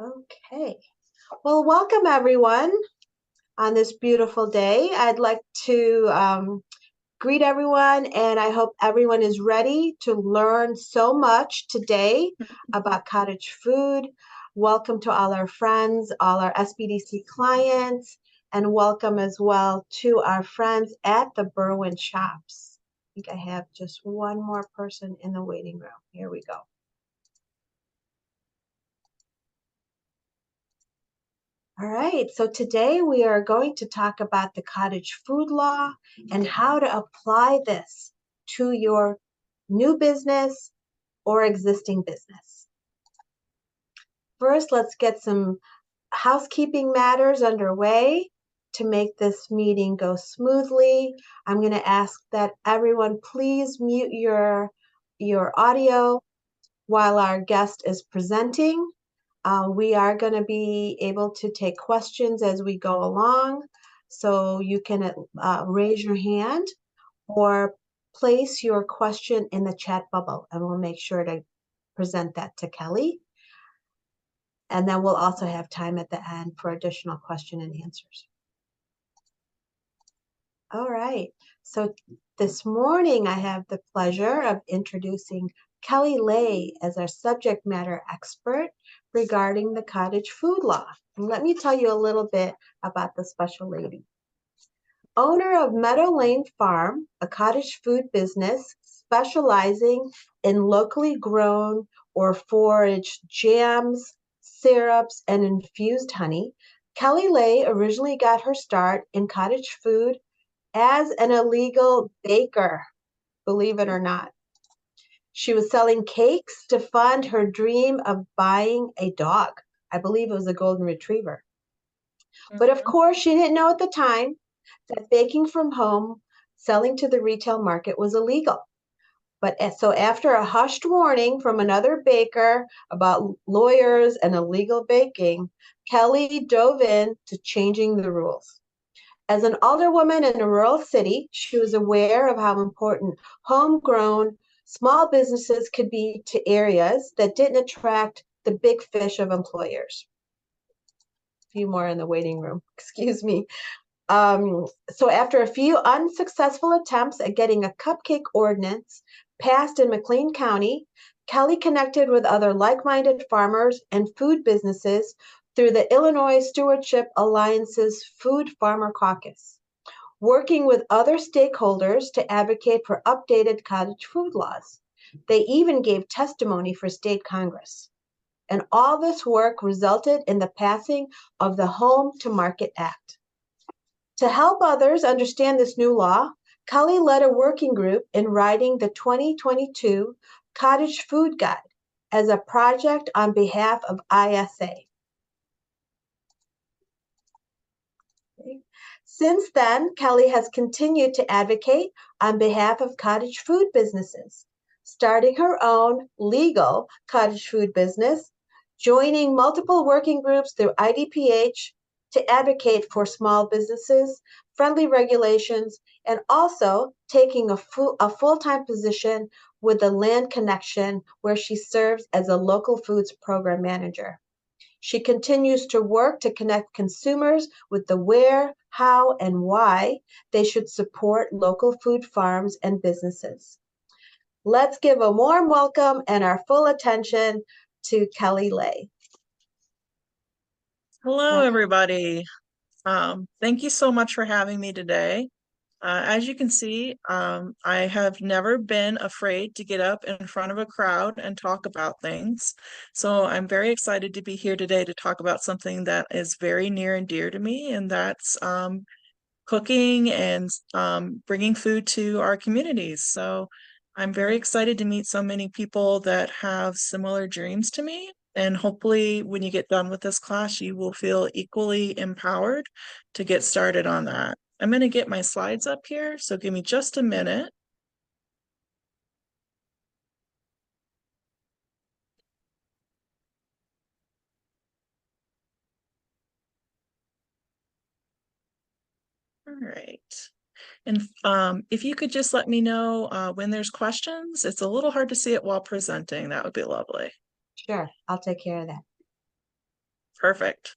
Okay. Well, welcome everyone on this beautiful day. I'd like to greet everyone, and I hope everyone is ready to learn so much today about cottage food. Welcome to all our friends, all our SBDC clients, and welcome as well to our friends at the Berwyn Shops. I think I have just one more person in the waiting room. Here we go. All right, so today we are going to talk about the cottage food law and how to apply this to your new business or existing business. First, let's get some housekeeping matters underway to make this meeting go smoothly. I'm going to ask that everyone please mute your audio while our guest is presenting. We are going to be able to take questions as we go along, so you can raise your hand or place your question in the chat bubble, and we'll make sure to present that to Kelly. And then we'll also have time at the end for additional question and answers. All right, so this morning I have the pleasure of introducing Kelly Lay as our subject matter expert regarding the cottage food law. And let me tell you a little bit about the special lady. Owner of Meadow Lane Farm, a cottage food business specializing in locally grown or foraged jams, syrups, and infused honey, Kelly Lay originally got her start in cottage food as an illegal baker, believe it or not. She was selling cakes to fund her dream of buying a dog. I believe it was a golden retriever. But of course, she didn't know at the time that baking from home, selling to the retail market was illegal. But so after a hushed warning from another baker about lawyers and illegal baking, Kelly dove in to changing the rules. As an alderwoman in a rural city, she was aware of how important homegrown small businesses could be to areas that didn't attract the big fish of employers. A few more in the waiting room, excuse me. So after a few unsuccessful attempts at getting a cupcake ordinance passed in McLean County, Kelly connected with other like-minded farmers and food businesses through the Illinois Stewardship Alliance's Food Farmer Caucus, working with other stakeholders to advocate for updated cottage food laws. They even gave testimony for state Congress. And all this work resulted in the passing of the Home to Market Act. To help others understand this new law, Kelly led a working group in writing the 2022 Cottage Food Guide as a project on behalf of ISA. Since then, Kelly has continued to advocate on behalf of cottage food businesses, starting her own legal cottage food business, joining multiple working groups through IDPH to advocate for small businesses, friendly regulations, and also taking a full-time position with the Land Connection, where she serves as a local foods program manager. She continues to work to connect consumers with the where, how, and why they should support local food farms and businesses. Let's give a warm welcome and our full attention to Kelly Lay. Hello, everybody. Thank you so much for having me today. As you can see, I have never been afraid to get up in front of a crowd and talk about things. So I'm very excited to be here today to talk about something that is very near and dear to me, and that's cooking and bringing food to our communities. So I'm very excited to meet so many people that have similar dreams to me. And hopefully when you get done with this class, you will feel equally empowered to get started on that. I'm going to get my slides up here, so give me just a minute. All right. And if you could just let me know when there's questions, it's a little hard to see it while presenting. That would be lovely. Sure, I'll take care of that. Perfect.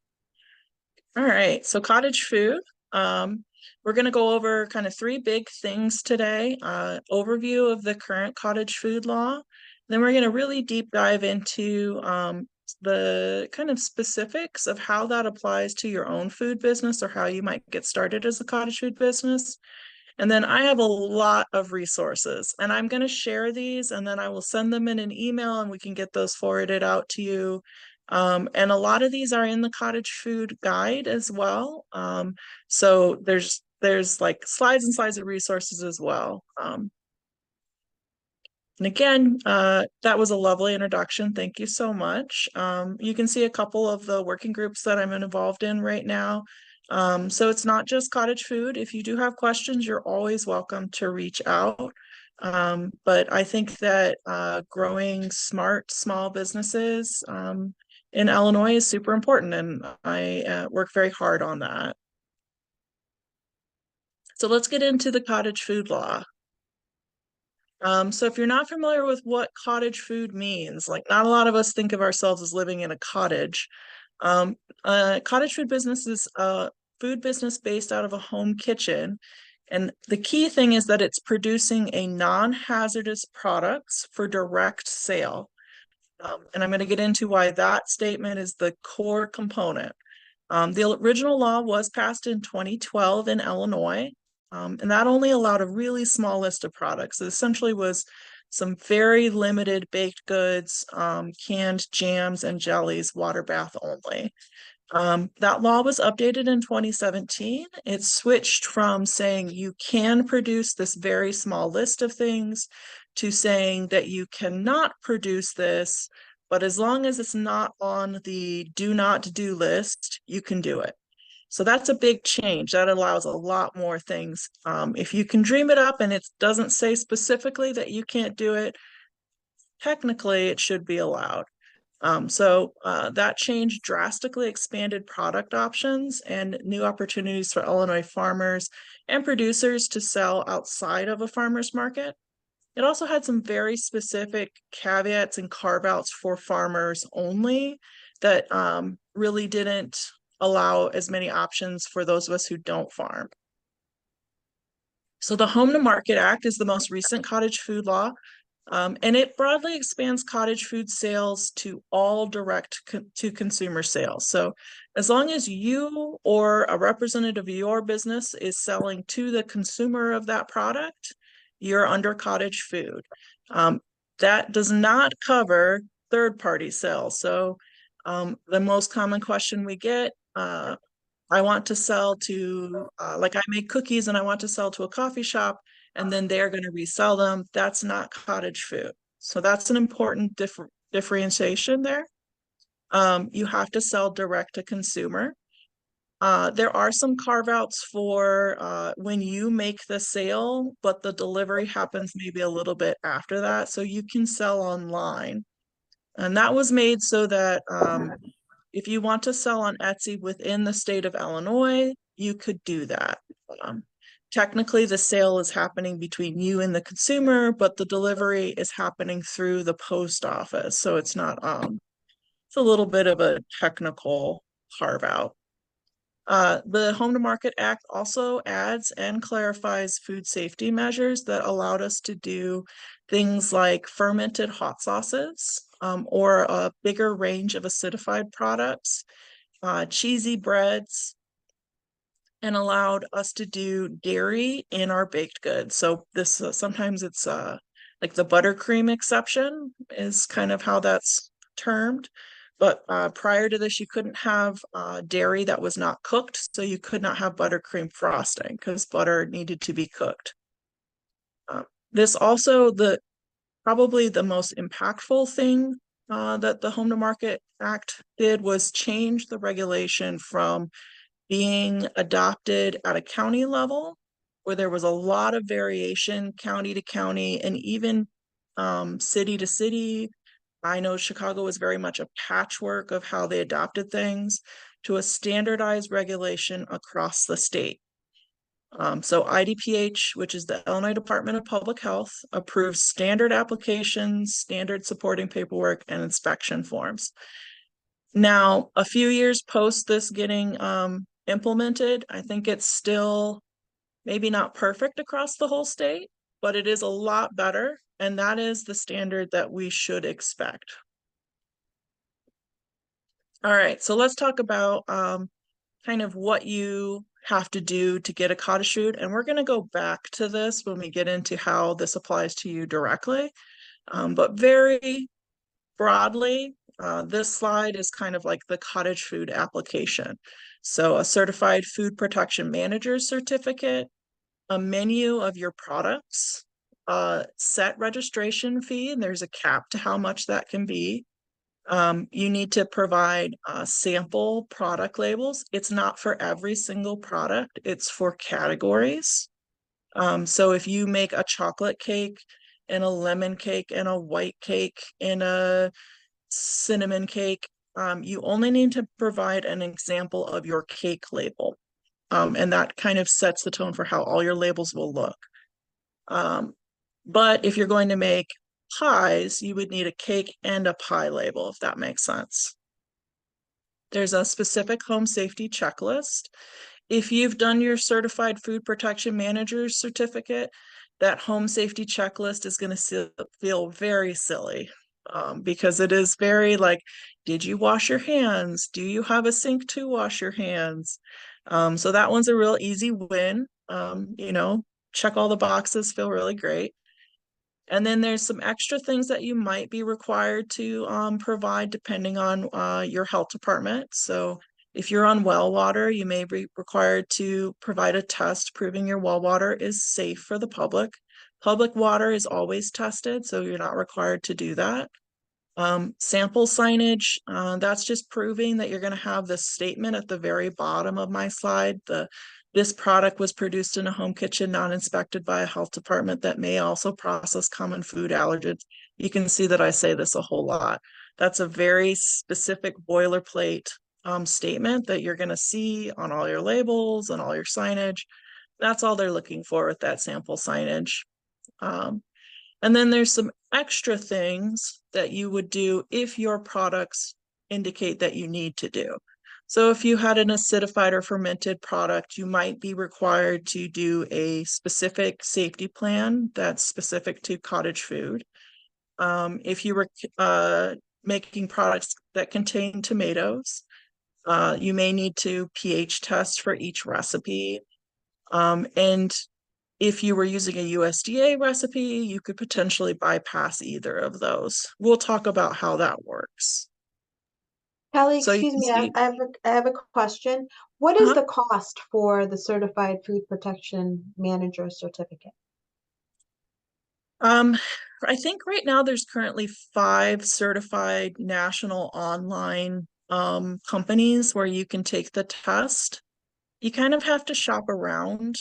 All right, so cottage food. We're going to go over kind of three big things today. Overview of the current cottage food law. Then we're going to really deep dive into the kind of specifics of how that applies to your own food business or how you might get started as a cottage food business. And then I have a lot of resources and I'm going to share these and then I will send them in an email and we can get those forwarded out to you. And a lot of these are in the cottage food guide as well. So there's like slides and slides of resources as well. And again, that was a lovely introduction. Thank you so much. You can see a couple of the working groups that I'm involved in right now. So it's not just cottage food. If you do have questions, you're always welcome to reach out. But I think that growing smart small businesses in Illinois is super important, and I work very hard on that. So let's get into the cottage food law. So if you're not familiar with what cottage food means, like not a lot of us think of ourselves as living in a cottage. Cottage food business is a food business based out of a home kitchen. And the key thing is that it's producing a non-hazardous products for direct sale. And I'm going to get into why that statement is the core component. The original law was passed in 2012 in Illinois, and that only allowed a really small list of products. It essentially was some very limited baked goods, canned jams and jellies, water bath only. That law was updated in 2017. It switched from saying you can produce this very small list of things to saying that you cannot produce this, but as long as it's not on the do not do list, you can do it. So that's a big change. That allows a lot more things. If you can dream it up and it doesn't say specifically that you can't do it, technically it should be allowed. That change drastically expanded product options and new opportunities for Illinois farmers and producers to sell outside of a farmer's market. It also had some very specific caveats and carve outs for farmers only that really didn't allow as many options for those of us who don't farm. So the Home to Market Act is the most recent cottage food law, and it broadly expands cottage food sales to all direct to consumer sales. So as long as you or a representative of your business is selling to the consumer of that product, you're under cottage food. That does not cover third-party sales. So the most common question we get, I want to sell to, like I make cookies and I want to sell to a coffee shop and then they're going to resell them. That's not cottage food. So that's an important differentiation there. You have to sell direct to consumer. There are some carve outs for when you make the sale, but the delivery happens maybe a little bit after that. So you can sell online. And that was made so that if you want to sell on Etsy within the state of Illinois, you could do that. Technically, the sale is happening between you and the consumer, but the delivery is happening through the post office. So it's not, it's a little bit of a technical carve out. The Home to Market Act also adds and clarifies food safety measures that allowed us to do things like fermented hot sauces or a bigger range of acidified products, cheesy breads, and allowed us to do dairy in our baked goods. So this sometimes it's like the buttercream exception is kind of how that's termed. But prior to this, you couldn't have dairy that was not cooked, so you could not have buttercream frosting because butter needed to be cooked. This also probably the most impactful thing that the Home to Market Act did was change the regulation from being adopted at a county level, where there was a lot of variation county to county and even city to city. I know Chicago was very much a patchwork of how they adopted things to a standardized regulation across the state. So IDPH, which is the Illinois Department of Public Health, approves standard applications, standard supporting paperwork, and inspection forms. Now, a few years post this getting implemented, I think it's still maybe not perfect across the whole state, but it is a lot better. And that is the standard that we should expect. All right, so let's talk about kind of what you have to do to get a cottage food. And we're going to go back to this when we get into how this applies to you directly. But very broadly, this slide is kind of like the cottage food application. So a certified food protection manager certificate, a menu of your products, a set registration fee, and there's a cap to how much that can be. You need to provide sample product labels. It's not for every single product, it's for categories. So if you make a chocolate cake and a lemon cake and a white cake and a cinnamon cake, you only need to provide an example of your cake label. And that kind of sets the tone for how all your labels will look. But if you're going to make pies, you would need a cake and a pie label, if that makes sense. There's a specific home safety checklist. If you've done your certified food protection manager certificate, that home safety checklist is going to feel very silly because it is very like, did you wash your hands? Do you have a sink to wash your hands? So that one's a real easy win. Check all the boxes, feel really great. And then there's some extra things that you might be required to provide depending on your health department. So if you're on well water, you may be required to provide a test proving your well water is safe for the public. Public water is always tested, so you're not required to do that. Sample signage, that's just proving that you're going to have this statement at the very bottom of my slide. This product was produced in a home kitchen not inspected by a health department that may also process common food allergens. You can see that I say this a whole lot. That's a very specific boilerplate statement that you're going to see on all your labels and all your signage. That's all they're looking for with that sample signage. And then there's some extra things that you would do if your products indicate that you need to do. So if you had an acidified or fermented product, you might be required to do a specific safety plan that's specific to cottage food. If you were making products that contain tomatoes, you may need to pH test for each recipe. And if you were using a USDA recipe, you could potentially bypass either of those. We'll talk about how that works. Kelly, So you excuse can me, see, I have a question. What is uh-huh. the cost for the Certified Food Protection Manager certificate? Um, I think right now there's currently 5 certified national online companies where you can take the test. You kind of have to shop around.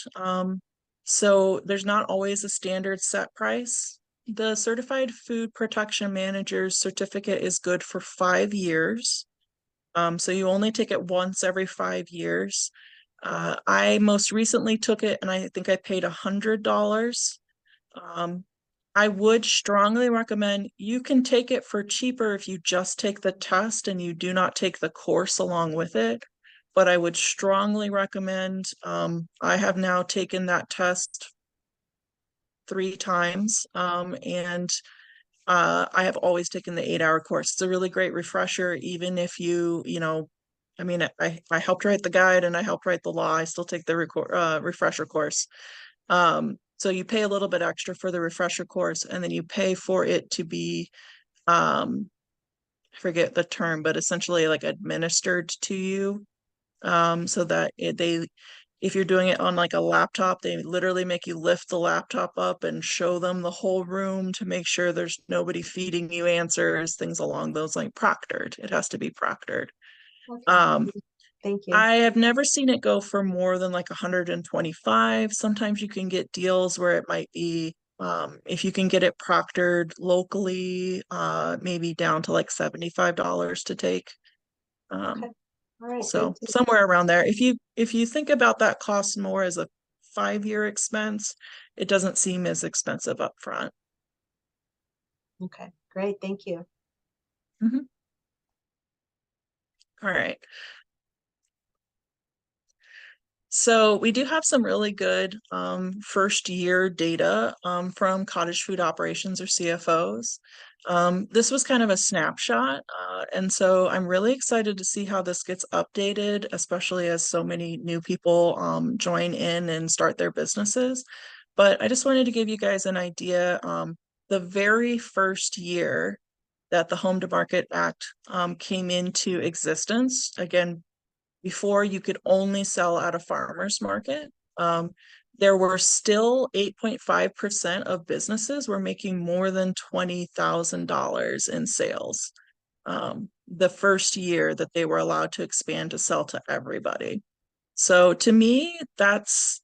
So there's not always a standard set price. The Certified Food Protection Manager's certificate is good for 5 years. So you only take it once every 5 years. I most recently took it and I think I paid $100. Um, I would strongly recommend you can take it for cheaper if you just take the test and you do not take the course along with it. But I would strongly recommend, I have now taken that test 3 times, and I have always taken the 8-hour course. It's a really great refresher, even if I mean, I helped write the guide and I helped write the law. I still take the refresher course. So you pay a little bit extra for the refresher course, and then you pay for it to be, I forget the term, but essentially like administered to you. So that if you're doing it on like a laptop, they literally make you lift the laptop up and show them the whole room to make sure there's nobody feeding you answers, things along those like proctored. It has to be proctored. Okay, Um, thank you. I have never seen it go for more than like 125. Sometimes you can get deals where it might be, if you can get it proctored locally, maybe down to like $75 to take. Okay, Um, all right, good so to somewhere around there. If you think about that cost more as a 5-year expense, it doesn't seem as expensive up front. Okay, great, thank you. Mhm. All right. So we do have some really good first year data from cottage food operations or CFOs. This was kind of a snapshot, and so I'm really excited to see how this gets updated, especially as so many new people join in and start their businesses. But I just wanted to give you guys an idea. The very first year that the Home to Market Act came into existence, again, before you could only sell at a farmer's market. Um, there were still 8.5% of businesses were making more than $20,000 in sales. The first year that they were allowed to expand to sell to everybody. So to me, that's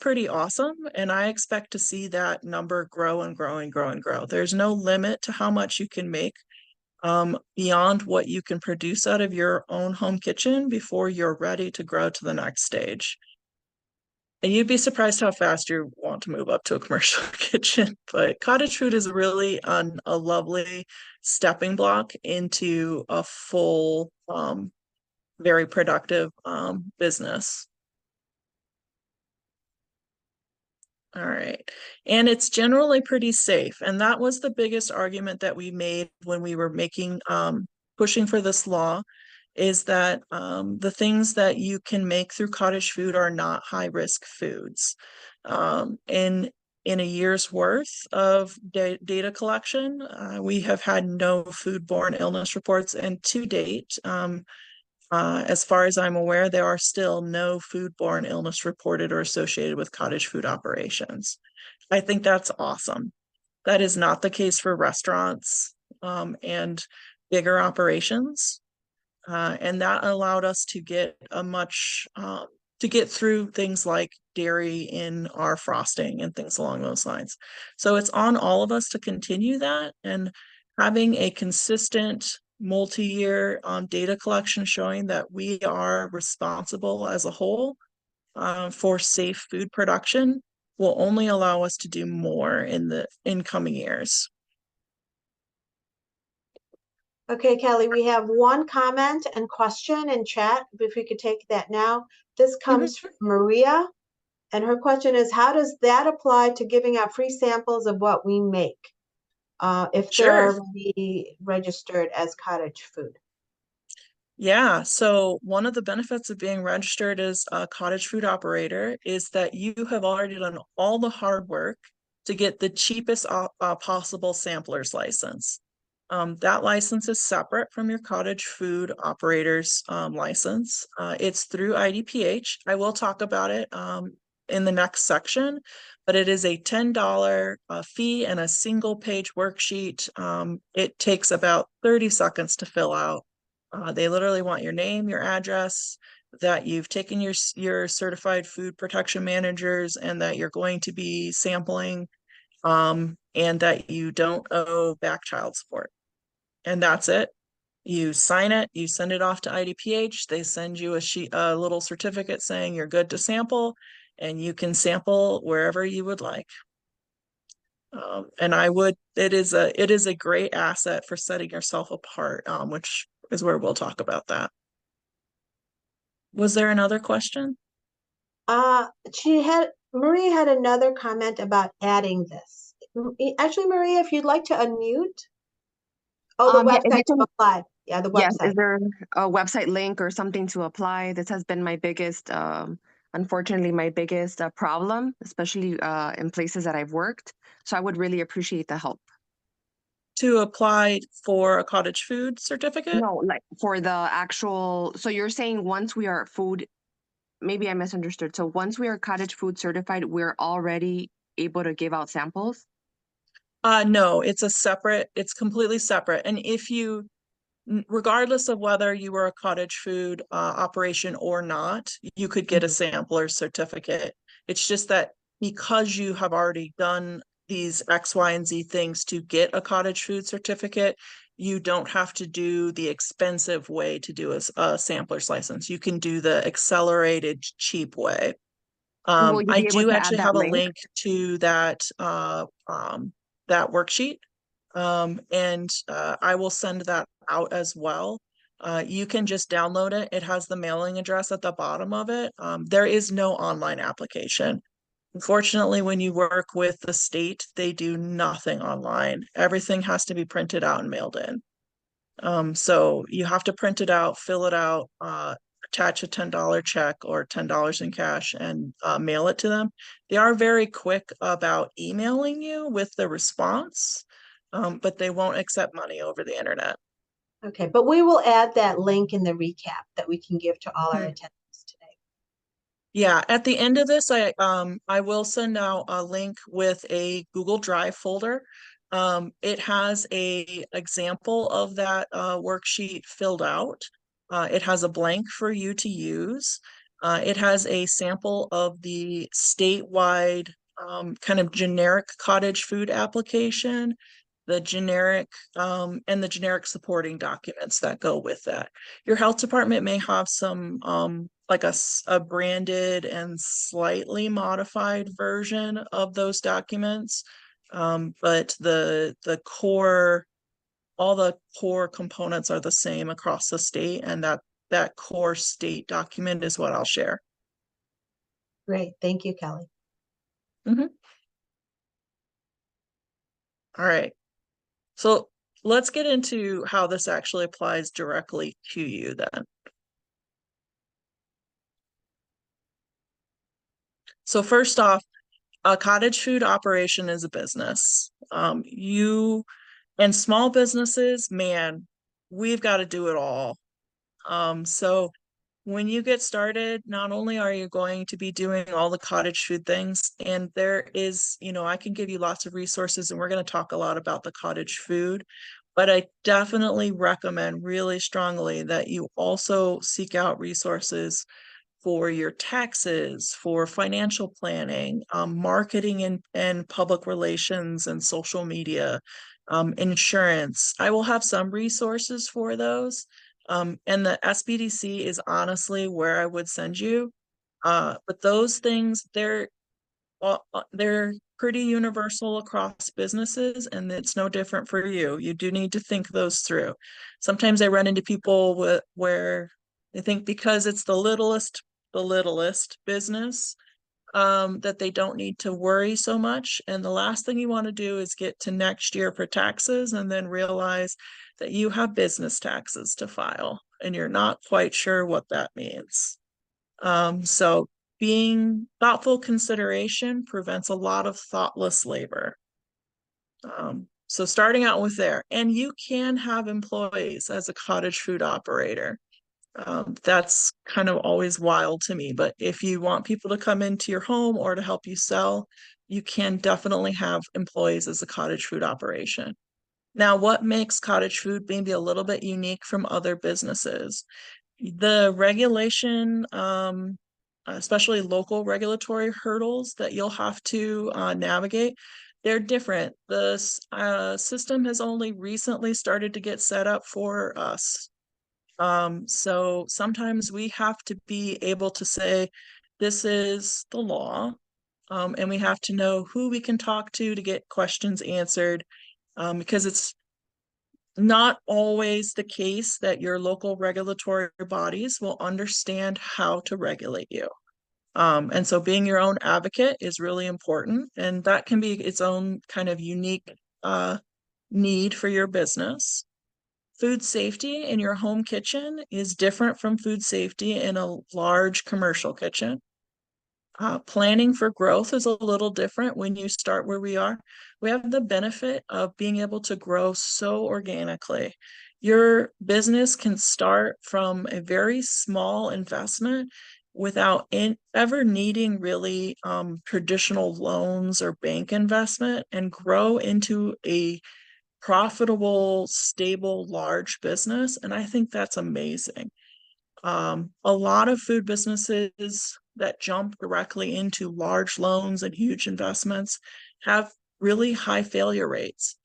pretty awesome. And I expect to see that number grow and grow and grow and grow. There's no limit to how much you can make beyond what you can produce out of your own home kitchen before you're ready to grow to the next stage. And you'd be surprised how fast you want to move up to a commercial kitchen. But cottage food is really a lovely stepping block into a full, very productive business. All right. And it's generally pretty safe. And that was the biggest argument that we made when we were pushing for this law, is that the things that you can make through cottage food are not high risk foods. In a year's worth of data collection, we have had no foodborne illness reports. And to date, as far as I'm aware, there are still no foodborne illness reported or associated with cottage food operations. I think that's awesome. That is not the case for restaurants and bigger operations. And that allowed us to get to get through things like dairy in our frosting and things along those lines. So it's on all of us to continue that, and having a consistent multi-year data collection showing that we are responsible as a whole for safe food production will only allow us to do more in the incoming years. Okay, Kelly, we have one comment and question in chat. If we could take that now. This comes from Maria, and her question is, how does that apply to giving out free samples of what we make if they're Sure. already registered as cottage food? Yeah, so one of the benefits of being registered as a cottage food operator is that you have already done all the hard work to get the cheapest possible sampler's license. That license is separate from your cottage food operator's license. It's through IDPH. I will talk about it in the next section, but it is a $10 fee and a single page worksheet. It takes about 30 seconds to fill out. They literally want your name, your address, that you've taken your certified food protection managers, and that you're going to be sampling, and that you don't owe back child support. And that's it. You sign it, you send it off to IDPH. They send you a little certificate saying you're good to sample, and you can sample wherever you would like. And it is a great asset for setting yourself apart, which is where we'll talk about that. Was there another question? Maria had another comment about adding this. Actually, Maria, if you'd like to unmute. Oh, the Yeah, if website you to can, apply. Yeah, the yes, is website. there a website link or something to apply? This has been my biggest, unfortunately, my biggest problem, especially in places that I've worked. So I would really appreciate the help. To apply for a cottage food certificate? No, like for the actual, so you're saying once we are food, maybe I misunderstood. So once we are cottage food certified, we're already able to give out samples? No, it's completely separate. And regardless of whether you were a cottage food operation or not, you could get a Mhm. sampler certificate. It's just that because you have already done these X, Y, and Z things to get a cottage food certificate, you don't have to do the expensive way to do a sampler's license. You can do the accelerated, cheap way. Will you I be able do to add actually that have a link? link to that worksheet, and I will send that out as well. You can just download it. It has the mailing address at the bottom of it. There is no online application. Unfortunately, when you work with the state, they do nothing online. Everything has to be printed out and mailed in. So you have to print it out, fill it out, attach a $10 check or $10 in cash and mail it to them. They are very quick about emailing you with the response, but they won't accept money over the internet. Okay, but we will add that link in the recap that we can give to all our attendees today. Yeah, at the end of this, I will send out a link with a Google Drive folder. It has a example of that worksheet filled out. It has a blank for you to use. It has a sample of the statewide kind of generic cottage food application, the generic and the generic supporting documents that go with that. Your health department may have some like a branded and slightly modified version of those documents. But the core, all the core components are the same across the state, and that core state document is what I'll share. Great, thank you, Kelly. Mhm. All right. So let's get into how this actually applies directly to you then. So first off, a cottage food operation is a business. You and small businesses, man, we've got to do it all. So when you get started, not only are you going to be doing all the cottage food things, and there is, I can give you lots of resources, and we're going to talk a lot about the cottage food, but I definitely recommend really strongly that you also seek out resources for your taxes, for financial planning, marketing and public relations and social media, insurance. I will have some resources for those. And the SBDC is honestly where I would send you. But those things, they're pretty universal across businesses, and it's no different for you. You do need to think those through. Sometimes I run into people where they think because it's the littlest business, that they don't need to worry so much. And the last thing you want to do is get to next year for taxes and then realize that you have business taxes to file and you're not quite sure what that means. So being thoughtful consideration prevents a lot of thoughtless labor. So starting out with there, and you can have employees as a cottage food operator. That's kind of always wild to me, but if you want people to come into your home or to help you sell, you can definitely have employees as a cottage food operation. Now, what makes cottage food maybe a little bit unique from other businesses? The regulation, especially local regulatory hurdles that you'll have to navigate, they're different. The system has only recently started to get set up for us. So sometimes we have to be able to say, this is the law, and we have to know who we can talk to get questions answered, because it's not always the case that your local regulatory bodies will understand how to regulate you. And so being your own advocate is really important, and that can be its own kind of unique need for your business. Food safety in your home kitchen is different from food safety in a large commercial kitchen. Planning for growth is a little different when you start where we are. We have the benefit of being able to grow so organically. Your business can start from a very small investment without ever needing really traditional loans or bank investment and grow into a profitable, stable, large business. And I think that's amazing. A lot of food businesses that jump directly into large loans and huge investments have really high failure rates.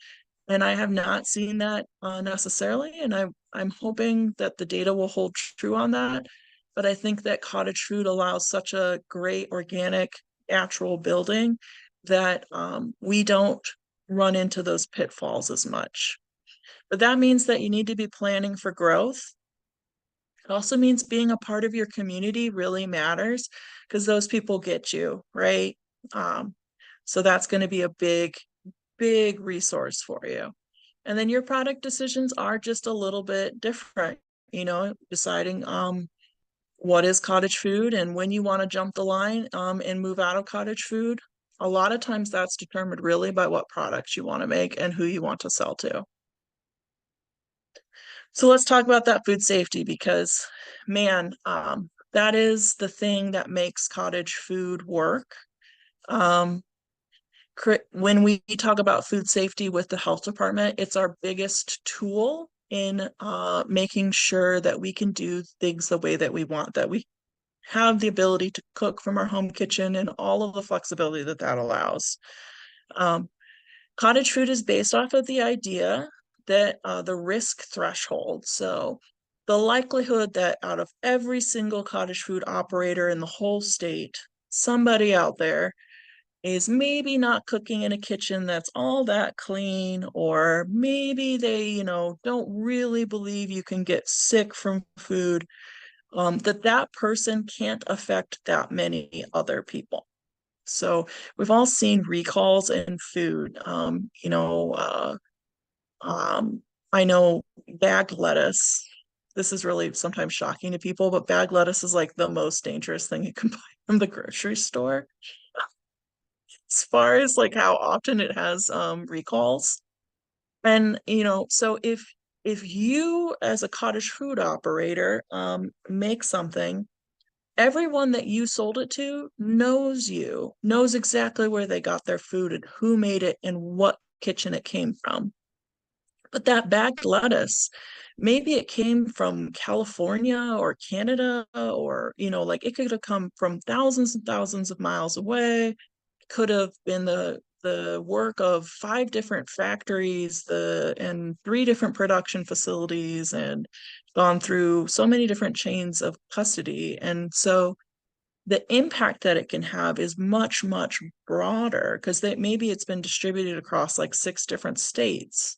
And I have not seen that necessarily. And I'm hoping that the data will hold true on that. But I think that cottage food allows such a great organic, natural building that we don't run into those pitfalls as much. But that means that you need to be planning for growth. It also means being a part of your community really matters because those people get you, right? Um, so that's going to be a big resource for you. And then your product decisions are just a little bit different, deciding what is cottage food and when you want to jump the line and move out of cottage food. A lot of times that's determined really by what products you want to make and who you want to sell to. So let's talk about that food safety because, man, that is the thing that makes cottage food work. Um, when we talk about food safety with the health department, it's our biggest tool in making sure that we can do things the way that we want, that we have the ability to cook from our home kitchen and all of the flexibility that that allows. Cottage food is based off of the idea that the risk threshold. So the likelihood that out of every single cottage food operator in the whole state, somebody out there is maybe not cooking in a kitchen that's all that clean, or maybe they, don't really believe you can get sick from food, that person can't affect that many other people. So we've all seen recalls in food. I know bagged lettuce. This is really sometimes shocking to people, but bagged lettuce is like the most dangerous thing you can buy from the grocery store. As far as like how often it has recalls. And so if you as a cottage food operator make something, everyone that you sold it to knows exactly where they got their food and who made it and what kitchen it came from. But that bagged lettuce, maybe it came from California or Canada, or like it could have come from thousands and thousands of miles away. Could have been the work of 5 different factories, and 3 different production facilities, and gone through so many different chains of custody. And so the impact that it can have is much, much broader because maybe it's been distributed across like 6 different states.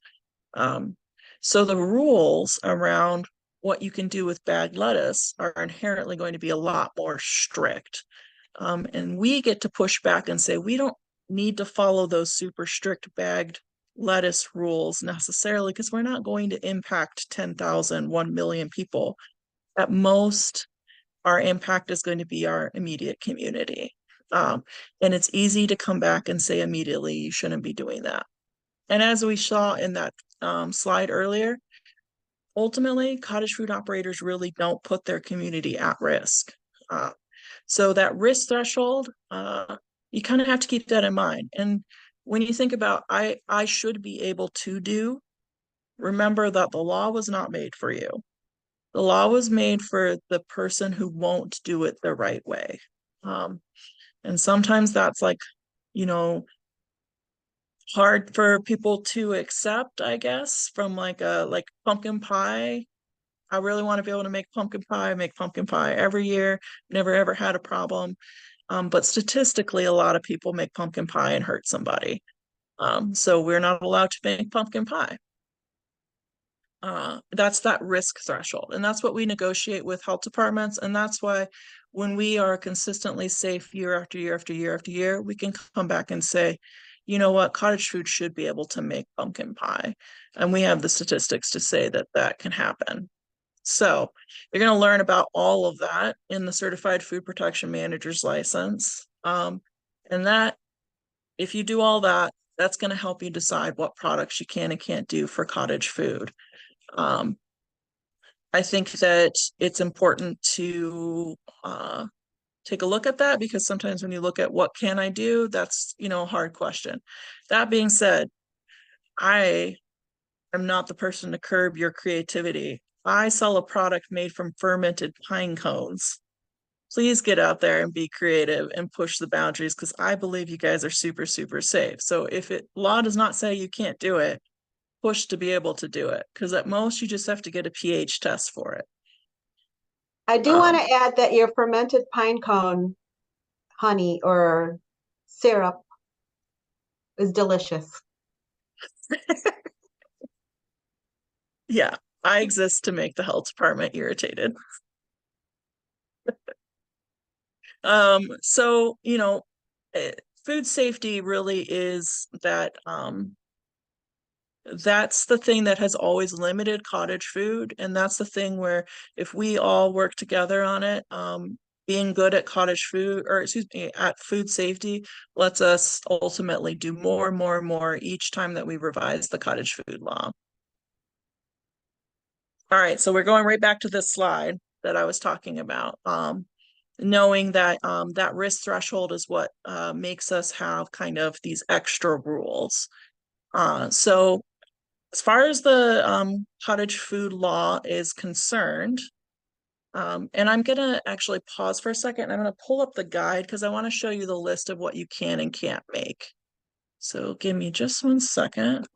Um, so the rules around what you can do with bagged lettuce are inherently going to be a lot more strict. And we get to push back and say, we don't need to follow those super strict bagged lettuce rules necessarily because we're not going to impact 10,000, 1 million people. At most, our impact is going to be our immediate community. And it's easy to come back and say immediately, you shouldn't be doing that. And as we saw in that slide earlier, ultimately, cottage food operators really don't put their community at risk. So that risk threshold, you kind of have to keep that in mind. And when you think about, I should be able to do, remember that the law was not made for you. The law was made for the person who won't do it the right way. And sometimes that's like, you know, hard for people to accept, I guess, from like pumpkin pie. I really want to be able to make pumpkin pie. I make pumpkin pie every year, never ever had a problem. But statistically, a lot of people make pumpkin pie and hurt somebody. So we're not allowed to make pumpkin pie. That's that risk threshold. And that's what we negotiate with health departments. And that's why when we are consistently safe year after year after year after year, we can come back and say, you know what, cottage food should be able to make pumpkin pie. And we have the statistics to say that that can happen. So you're going to learn about all of that in the Certified Food Protection Manager's license. And that, if you do all that, that's going to help you decide what products you can and can't do for cottage food. I think that it's important to take a look at that because sometimes when you look at what can I do, that's, a hard question. That being said, I am not the person to curb your creativity. I sell a product made from fermented pine cones. Please get out there and be creative and push the boundaries because I believe you guys are super, super safe. So if law does not say you can't do it, push to be able to do it because at most you just have to get a pH test for it. I do want to add that your fermented pine cone honey or syrup is delicious. Yeah. I exist to make the health department irritated. So, food safety really is that that's the thing that has always limited cottage food. And that's the thing where if we all work together on it, being good at cottage food, or excuse me, at food safety lets us ultimately do more and more and more each time that we revise the cottage food law. All right, so we're going right back to this slide that I was talking about. Knowing that that risk threshold is what makes us have kind of these extra rules. So as far as the cottage food law is concerned, and I'm gonna actually pause for a second. I'm gonna pull up the guide because I want to show you the list of what you can and can't make. So give me just 1 second.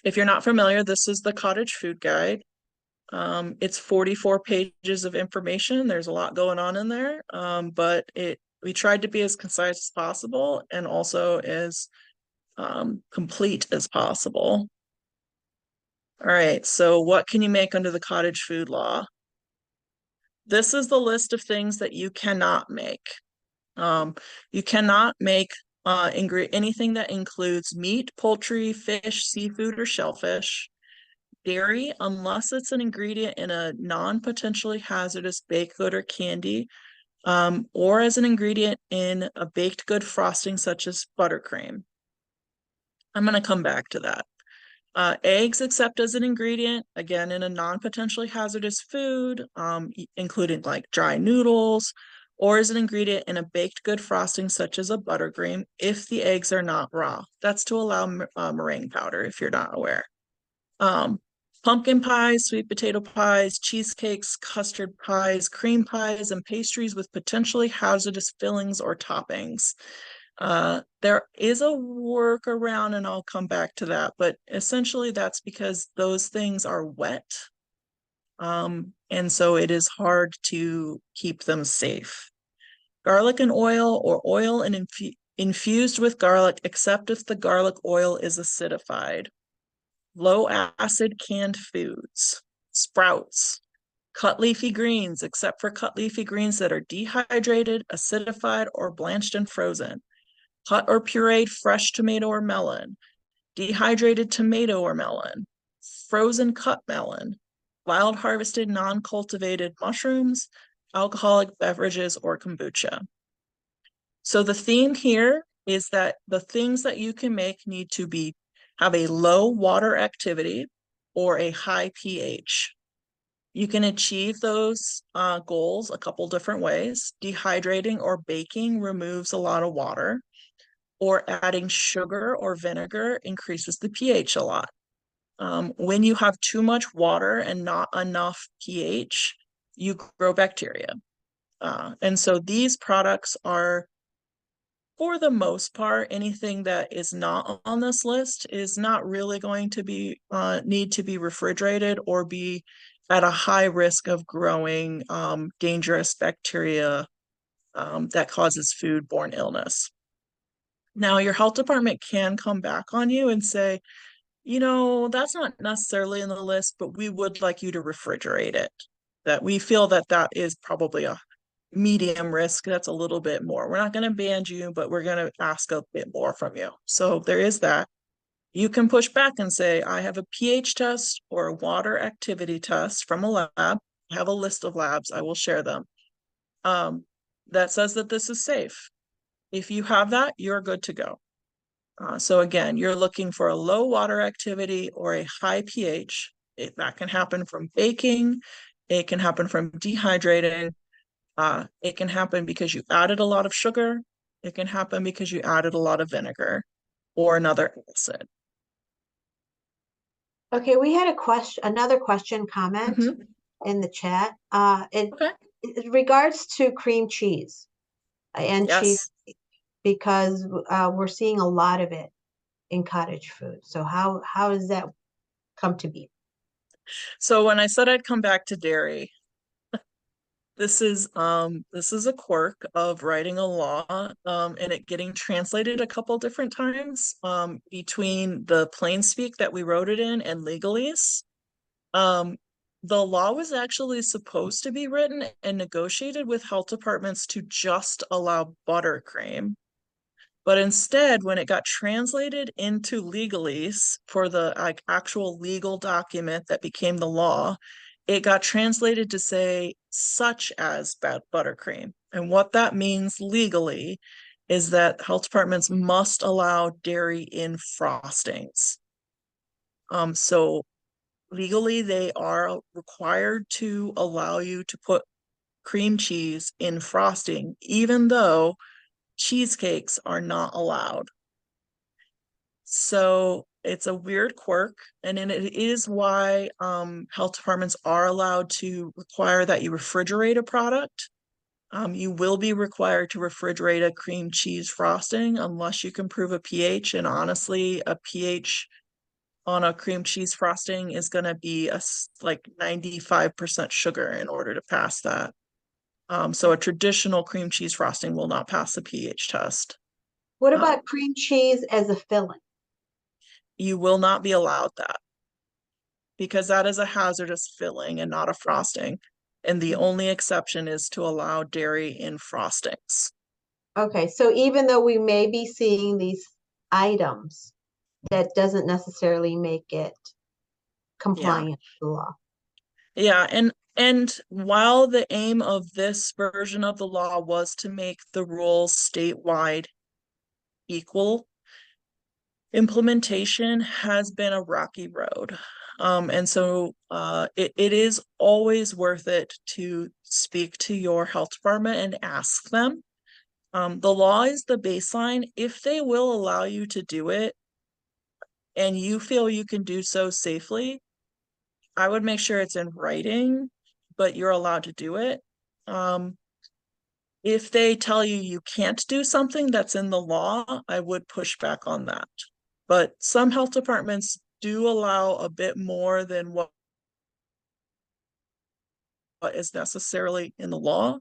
If you're not familiar, this is the cottage food guide. It's 44 pages of information. There's a lot going on in there, but we tried to be as concise as possible and also as complete as possible. All right, so what can you make under the cottage food law? This is the list of things that you cannot make. You cannot make anything that includes meat, poultry, fish, seafood, or shellfish. Dairy, unless it's an ingredient in a non-potentially hazardous baked good or candy, or as an ingredient in a baked good frosting such as buttercream. I'm going to come back to that. Eggs, except as an ingredient, again, in a non-potentially hazardous food, including like dry noodles, or as an ingredient in a baked good frosting such as a buttercream, if the eggs are not raw. That's to allow meringue powder, if you're not aware. Pumpkin pies, sweet potato pies, cheesecakes, custard pies, cream pies, and pastries with potentially hazardous fillings or toppings. There is a workaround, and I'll come back to that, but essentially that's because those things are wet. And so it is hard to keep them safe. Garlic and oil, or oil and infused with garlic, except if the garlic oil is acidified. Low acid canned foods, sprouts, cut leafy greens, except for cut leafy greens that are dehydrated, acidified, or blanched and frozen. Cut or pureed fresh tomato or melon, dehydrated tomato or melon, frozen cut melon, wild harvested non-cultivated mushrooms, alcoholic beverages, or kombucha. So the theme here is that the things that you can make need to have a low water activity or a high pH. You can achieve those goals a couple different ways. Dehydrating or baking removes a lot of water, or adding sugar or vinegar increases the pH a lot. When you have too much water and not enough pH, you grow bacteria. And so these products are, for the most part, anything that is not on this list is not really going to be need to be refrigerated or be at a high risk of growing dangerous bacteria that causes foodborne illness. Now, your health department can come back on you and say, that's not necessarily in the list, but we would like you to refrigerate it. That we feel that that is probably a medium risk. That's a little bit more. We're not going to ban you, but we're going to ask a bit more from you. So there is that. You can push back and say, I have a pH test or a water activity test from a lab. I have a list of labs. I will share them. That says that this is safe. If you have that, you're good to go. So again, you're looking for a low water activity or a high pH. That can happen from baking. It can happen from dehydrating. It can happen because you added a lot of sugar. It can happen because you added a lot of vinegar or another acid. Okay, we had another question comment Mhm. in the chat. Okay. In regards to cream cheese and cheese, Yes. because we're seeing a lot of it in cottage food. So how does that come to be? So when I said I'd come back to dairy, This is a quirk of writing a law and it getting translated a couple different times between the plain speak that we wrote it in and legalese. Um, the law was actually supposed to be written and negotiated with health departments to just allow buttercream. But instead, when it got translated into legalese for the actual legal document that became the law, it got translated to say such as buttercream. And what that means legally is that health departments must allow dairy in frostings. So legally, they are required to allow you to put cream cheese in frosting, even though cheesecakes are not allowed. So it's a weird quirk, and it is why health departments are allowed to require that you refrigerate a product. You will be required to refrigerate a cream cheese frosting unless you can prove a pH. And honestly, a pH on a cream cheese frosting is going to be like 95% sugar in order to pass that. So a traditional cream cheese frosting will not pass the pH test. What Um, about cream cheese as a filling? you will not be allowed that because that is a hazardous filling and not a frosting. And the only exception is to allow dairy in frostings. Okay, so even though we may be seeing these items, that doesn't necessarily make it Yeah. compliant with the law. Yeah, and while the aim of this version of the law was to make the rules statewide equal, implementation has been a rocky road. And so it is always worth it to speak to your health department and ask them. The law is the baseline. If they will allow you to do it and you feel you can do so safely, I would make sure it's in writing, but you're allowed to do it. If they tell you you can't do something that's in the law, I would push back on that. But some health departments do allow a bit more than what is necessarily in the law,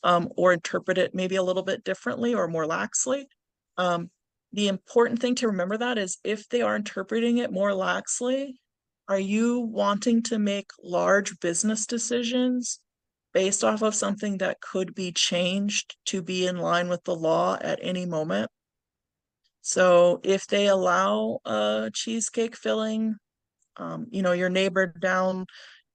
or interpret it maybe a little bit differently or more laxly. The important thing to remember that is if they are interpreting it more laxly, are you wanting to make large business decisions based off of something that could be changed to be in line with the law at any moment? So if they allow a cheesecake filling, your neighbor down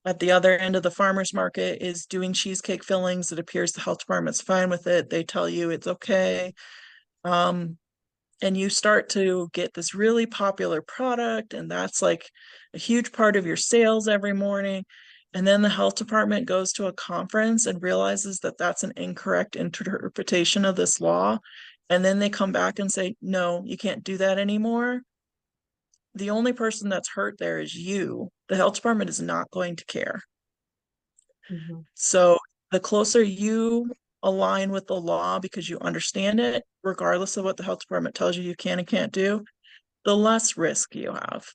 at the other end of the farmer's market is doing cheesecake fillings. It appears the health department's fine with it. They tell you it's okay. And you start to get this really popular product, and that's like a huge part of your sales every morning. And then the health department goes to a conference and realizes that that's an incorrect interpretation of this law. And then they come back and say, no, you can't do that anymore. The only person that's hurt there is you. The health department is not going to care. Mhm. So the closer you align with the law because you understand it, regardless of what the health department tells you can and can't do, the less risk you have.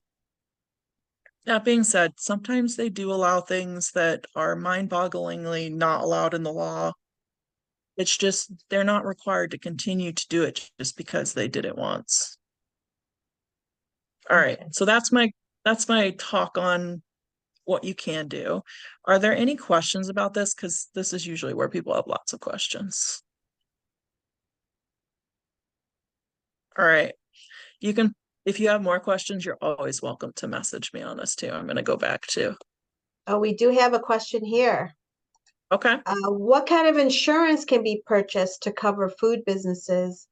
That being said, sometimes they do allow things that are mind-bogglingly not allowed in the law. It's just they're not required to continue to do it just because they did it once. All right, Okay. so that's my talk on what you can do. Are there any questions about this? Because this is usually where people have lots of questions. All right. You can, if you have more questions, you're always welcome to message me on this too. I'm going to go back to. Oh, we do have a question here. Okay. What kind of insurance can be purchased to cover food businesses,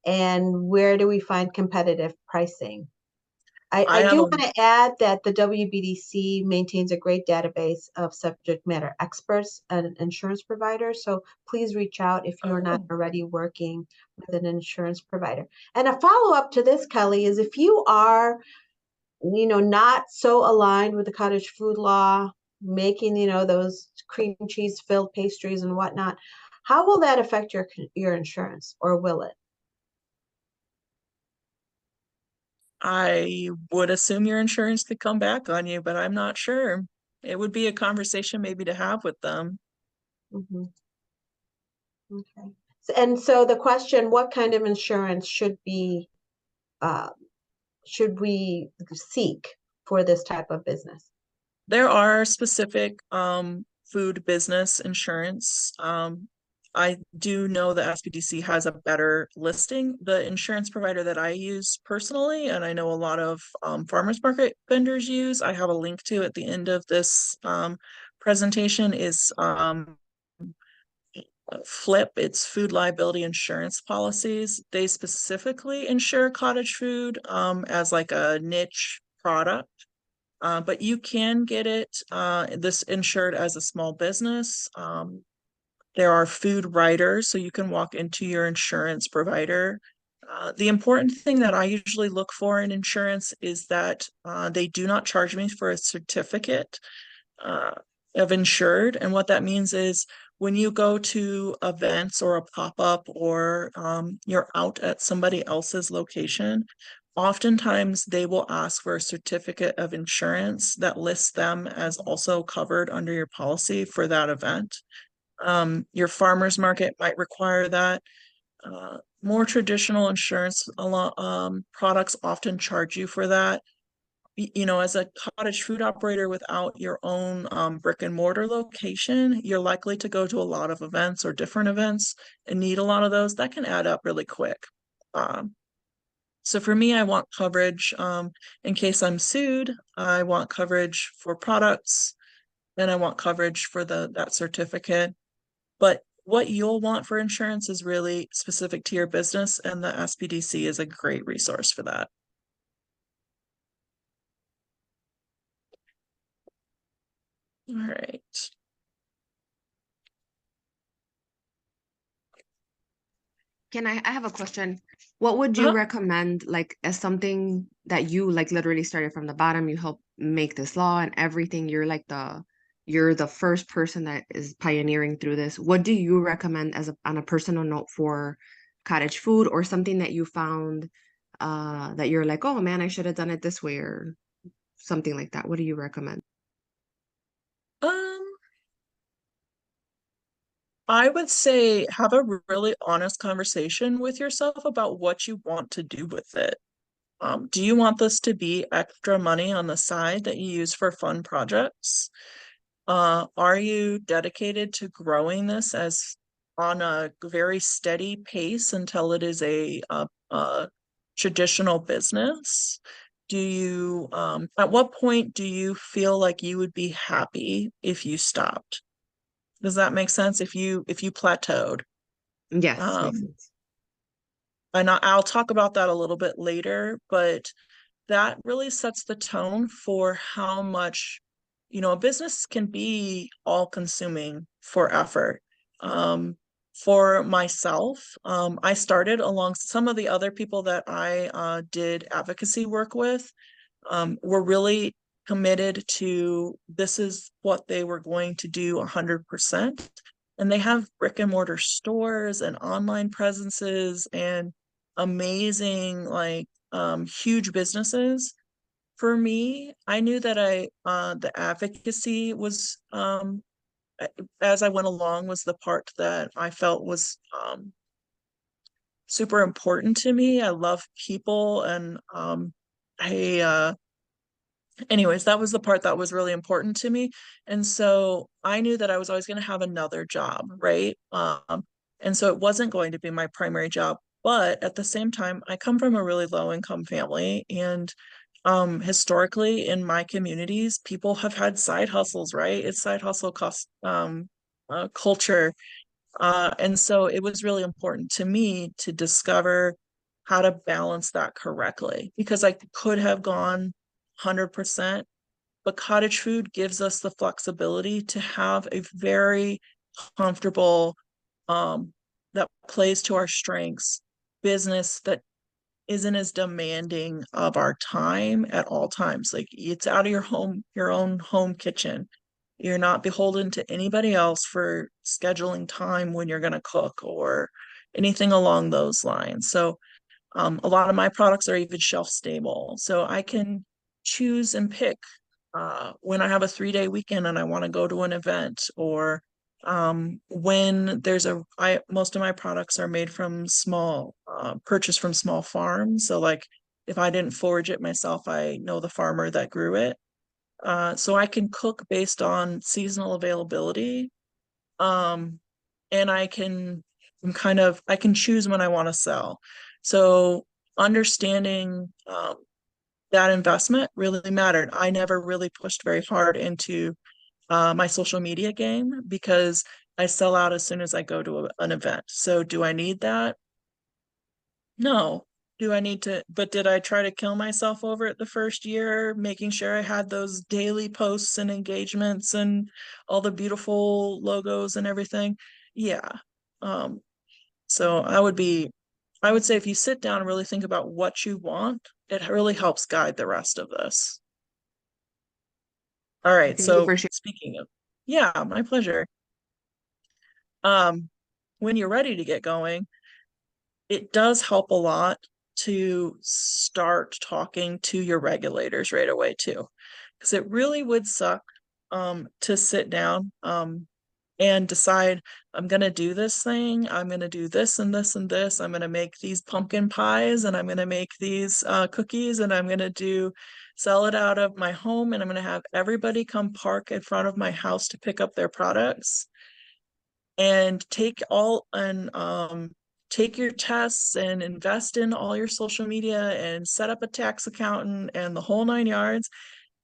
and where do we find competitive pricing? I I have do a, want to add that the WBDC maintains a great database of subject matter experts and insurance providers. So please reach out if you're not oh, already working with an insurance provider. And a follow-up to this, Kelly, is if you are, not so aligned with the cottage food law, making, those cream cheese filled pastries and whatnot, how will that affect your insurance, or will it? I would assume your insurance could come back on you, but I'm not sure. It would be a conversation maybe to have with them. Mhm. Okay. And so the question, what kind of insurance uh, should we seek for this type of business? There are specific food business insurance. I do know the SBDC has a better listing. The insurance provider that I use personally, and I know a lot of farmers market vendors use, I have a link to at the end of this presentation, is FLIP. It's food liability insurance policies. They specifically insure cottage food as like a niche product. But you can get it this insured as a small business. There are food writers, so you can walk into your insurance provider. The important thing that I usually look for in insurance is that they do not charge me for a certificate uh, of insured. And what that means is when you go to events or a pop-up or you're out at somebody else's location, oftentimes they will ask for a certificate of insurance that lists them as also covered under your policy for that event. Your farmer's market might require that. More traditional insurance products often charge you for that. You know, as a cottage food operator without your own brick and mortar location, you're likely to go to a lot of events or different events and need a lot of those. That can add up really quick. So for me, I want coverage in case I'm sued. I want coverage for products, and I want coverage for that certificate. But what you'll want for insurance is really specific to your business, and the SPDC is a great resource for that. All right. I have a question. What would you Uh-huh. recommend, like, as something that you like literally started from the bottom, you helped make this law and everything, you're the first person that is pioneering through this. What do you recommend as on a personal note for cottage food, or something that you found that you're like, oh man, I should have done it this way, or something like that? What do you recommend? Um, I would say have a really honest conversation with yourself about what you want to do with it. Do you want this to be extra money on the side that you use for fun projects? Are you dedicated to growing this as on a very steady pace until it is a traditional business? Do you, at what point do you feel like you would be happy if you stopped? Does that make sense? If you plateaued? Yes, makes Um, sense. and I'll talk about that a little bit later, but that really sets the tone for how much, a business can be all consuming for effort. For myself, I started along some of the other people that I did advocacy work with, were really committed to this is what they were going to do 100%. And they have brick and mortar stores and online presences and amazing, like huge businesses. For me, I knew that the advocacy was as I went along was the part that I felt was super important to me. I love people, and I anyways, that was the part that was really important to me. And so I knew that I was always going to have another job, right? And so it wasn't going to be my primary job. But at the same time, I come from a really low income family. And historically in my communities, people have had side hustles, right? It's side hustle cost culture. And so it was really important to me to discover how to balance that correctly, because I could have gone 100%, but cottage food gives us the flexibility to have a very comfortable, that plays to our strengths business that isn't as demanding of our time at all times. Like it's out of your own home kitchen. You're not beholden to anybody else for scheduling time when you're going to cook or anything along those lines. So a lot of my products are even shelf stable. So I can choose and pick when I have a 3-day weekend and I want to go to an event, or When there's most of my products are made from purchased from small farms. So like if I didn't forage it myself, I know the farmer that grew it. So I can cook based on seasonal availability. Um, and I can choose when I want to sell. So understanding that investment really mattered. I never really pushed very hard into my social media game because I sell out as soon as I go to an event. So do I need that? No. Do I need to, but did I try to kill myself over it the first year, making sure I had those daily posts and engagements and all the beautiful logos and everything? Yeah. Um, so I would say if you sit down and really think about what you want, it really helps guide the rest of this. All right. Thank you So for sharing. speaking of, yeah, my pleasure. When you're ready to get going, it does help a lot to start talking to your regulators right away too, because it really would suck to sit down and decide I'm going to do this thing, I'm going to do this and this and this, I'm going to make these pumpkin pies and I'm going to make these cookies and I'm going to do sell it out of my home and I'm going to have everybody come park in front of my house to pick up their products and take your tests and invest in all your social media and set up a tax accountant and the whole 9 yards,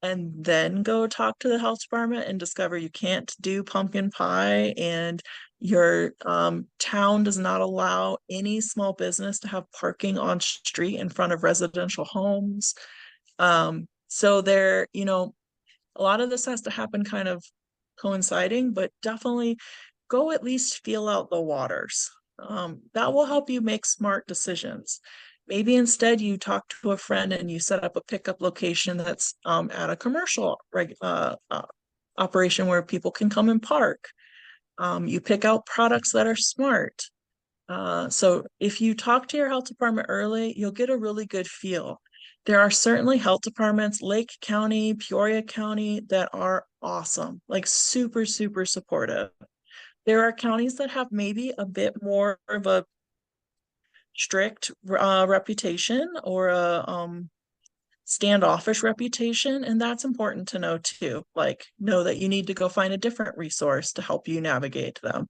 and then go talk to the health department and discover you can't do pumpkin pie and your town does not allow any small business to have parking on street in front of residential homes. So a lot of this has to happen kind of coinciding, but definitely go at least feel out the waters. That will help you make smart decisions. Maybe instead you talk to a friend and you set up a pickup location that's at a commercial operation where people can come and park. You pick out products that are smart. So if you talk to your health department early, you'll get a really good feel. There are certainly health departments, Lake County, Peoria County, that are awesome, like super, super supportive. There are counties that have maybe a bit more of a strict reputation or a standoffish reputation, and that's important to know too. Like, know that you need to go find a different resource to help you navigate them.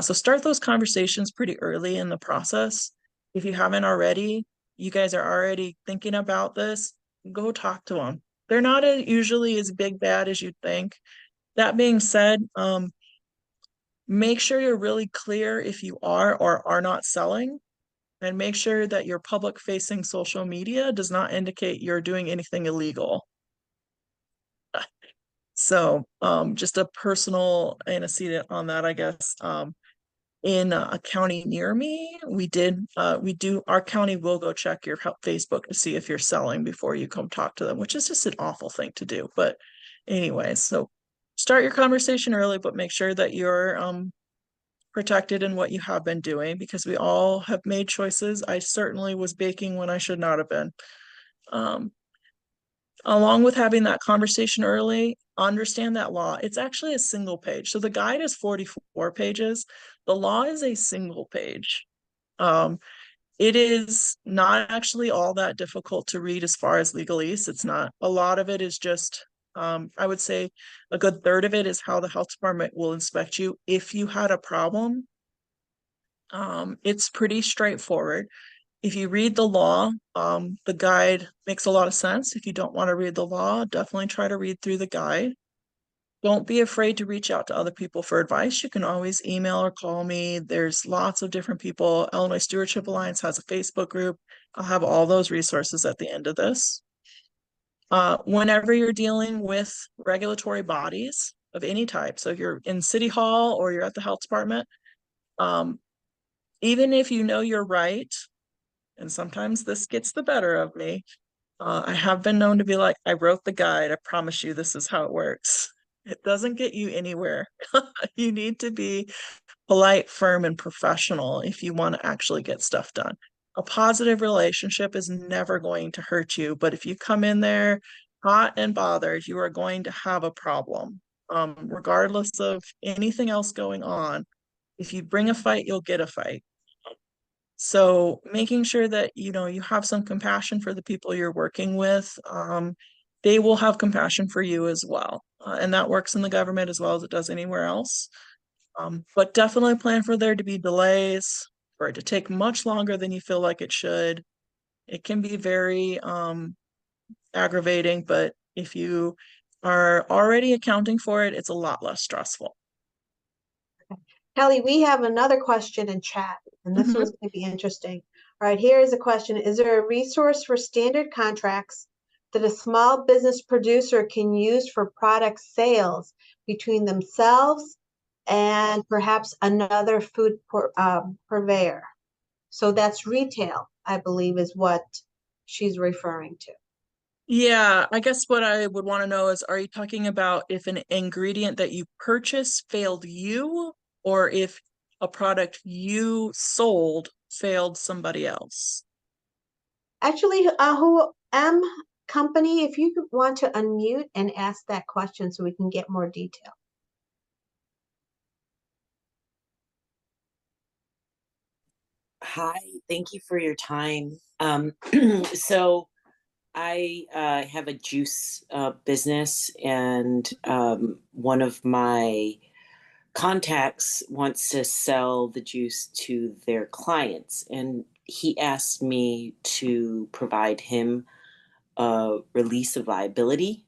So start those conversations pretty early in the process. If you haven't already, you guys are already thinking about this, go talk to them. They're not usually as big bad as you'd think. That being said, make sure you're really clear if you are or are not selling, and make sure that your public facing social media does not indicate you're doing anything illegal. So just a personal antecedent on that, I guess. In a county near me, our county will go check your Facebook to see if you're selling before you come talk to them, which is just an awful thing to do. But anyway, so start your conversation early, but make sure that you're protected in what you have been doing, because we all have made choices. I certainly was baking when I should not have been. Um, Along with having that conversation early, understand that law. It's actually a single page. So the guide is 44 pages. The law is a single page. Um, it is not actually all that difficult to read as far as legalese. It's not. A lot of it is just, I would say a good third of it is how the health department will inspect you if you had a problem. It's pretty straightforward. If you read the law, the guide makes a lot of sense. If you don't want to read the law, definitely try to read through the guide. Don't be afraid to reach out to other people for advice. You can always email or call me. There's lots of different people. Illinois Stewardship Alliance has a Facebook group. I'll have all those resources at the end of this. Whenever you're dealing with regulatory bodies of any type, so if you're in City Hall or you're at the health department, even if you know you're right, and sometimes this gets the better of me, I have been known to be like, I wrote the guide. I promise you this is how it works. It doesn't get you anywhere. You need to be polite, firm, and professional if you want to actually get stuff done. A positive relationship is never going to hurt you, but if you come in there hot and bothered, you are going to have a problem. regardless of anything else going on. If you bring a fight, you'll get a fight. So making sure that, you know, you have some compassion for the people you're working with, they will have compassion for you as well. And that works in the government as well as it does anywhere else. But definitely plan for there to be delays, for it to take much longer than you feel like it should. It can be very aggravating, but if you are already accounting for it, it's a lot less stressful. Kelly, we have another question in chat, and this Mhm. one's going to be interesting. All right, here is a question. Is there a resource for standard contracts that a small business producer can use for product sales between themselves and perhaps another food purveyor? So that's retail, I believe, is what she's referring to. Yeah, I guess what I would want to know is, are you talking about if an ingredient that you purchase failed you, or if a product you sold failed somebody else? Actually, who company, if you want to unmute and ask that question so we can get more detail. Hi, thank you for your time. So I have a juice business, and one of my contacts wants to sell the juice to their clients, and he asked me to provide him a release of liability.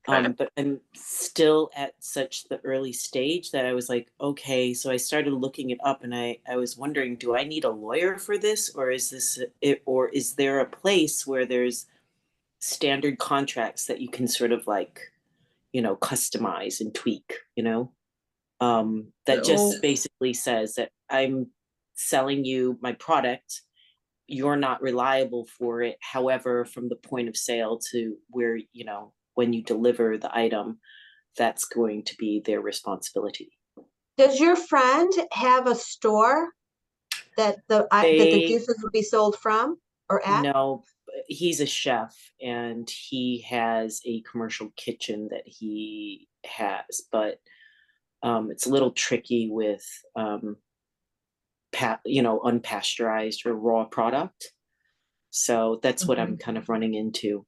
Okay. But I'm still at such the early stage that I was like, okay, so I started looking it up, and I was wondering, do I need a lawyer for this, or is this it, or is there a place where there's standard contracts that you can sort of like, customize and tweak, that So, just basically says that I'm selling you my product, you're not reliable for it. However, from the point of sale to where, when you deliver the item, that's going to be their responsibility. Does your friend have a store that the They juices would be sold from or at? know he's a chef, and he has a commercial kitchen that he has, but it's a little tricky with unpasteurized or raw product. So that's what I'm mhm. kind of running into.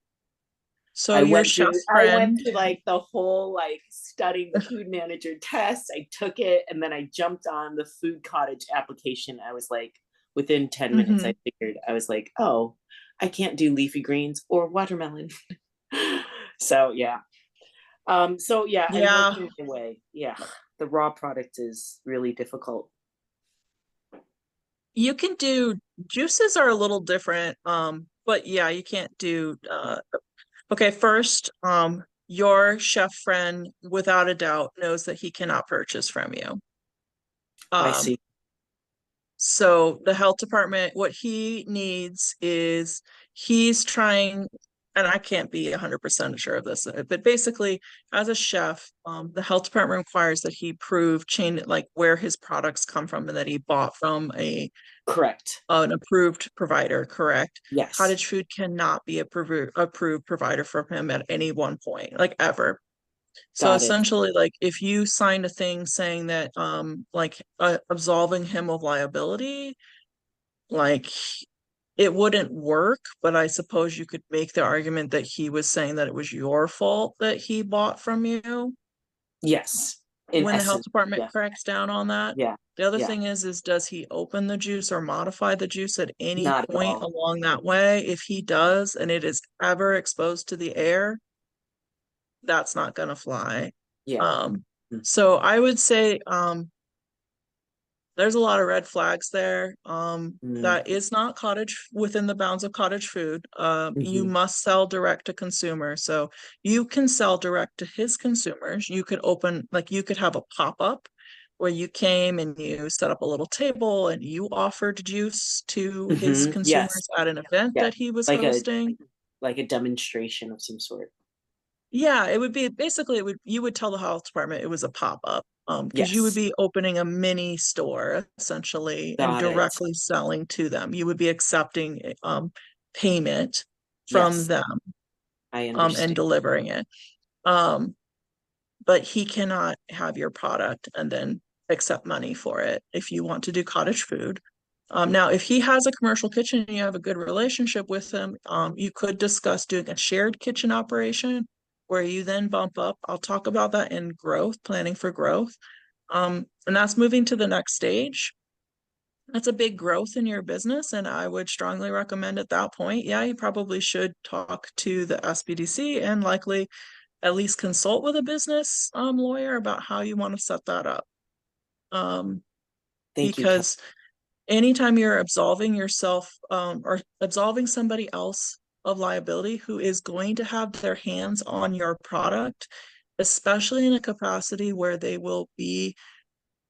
So I your went chef through I went friend, through like the whole like studying the food manager test. I took it, and then I jumped on the food cottage application. I was like, within 10 minutes, I mhm. figured, I was like, oh, I can't do leafy greens or watermelon. So yeah. I'm Yeah, working my way. Yeah. The raw product is really difficult. you can do juices are a little different. But yeah, you can't do okay, first, your chef friend without a doubt knows that he cannot purchase from you. I Um, see. so the health department, what he needs is he's trying, and I can't be 100% sure of this, but basically, as a chef, the health department requires that he prove chain, like where his products come from and that he bought from Correct. an approved provider, correct? Yes. Cottage Food cannot be a approved provider from him at any one point, like ever. So Got it. essentially, like if you signed a thing saying that like absolving him of liability, like it wouldn't work, but I suppose you could make the argument that he was saying that it was your fault that he bought from you Yes. In when the health essence. department Yeah. cracks down on that. Yeah. The other Yeah. thing is does he open the juice or modify the juice at any Not at point all. along that way? If he does and it is ever exposed to the air, that's not gonna fly. Yeah. Um, Mm. so I would say there's a lot of red flags there. Mm. That is not cottage within the bounds of cottage food. You Mhm. must sell direct to consumer. So you can sell direct to his consumers. You could open, like you could have a pop-up where you came and you set up a little table and you offered juice to his Mhm. Yes. consumers at an event Yeah. that he was Like a hosting. like a demonstration of some sort. Yeah, it would be basically it would you would tell the health department it was a pop-up, because you would Yes. be opening a mini store essentially and Got it. directly selling to them. You would be accepting payment from Yes. them I and understand. delivering it. Um, but he cannot have your product and then accept money for it if you want to do cottage food. Now, if he has a commercial kitchen and you have a good relationship with him, you could discuss doing a shared kitchen operation where you then bump up. I'll talk about that in growth, planning for growth. And that's moving to the next stage. That's a big growth in your business, and I would strongly recommend at that point, yeah, you probably should talk to the SBDC and likely at least consult with a business lawyer about how you want to set that up. Thank you, Kelly. Because anytime you're absolving yourself or absolving somebody else of liability who is going to have their hands on your product, especially in a capacity where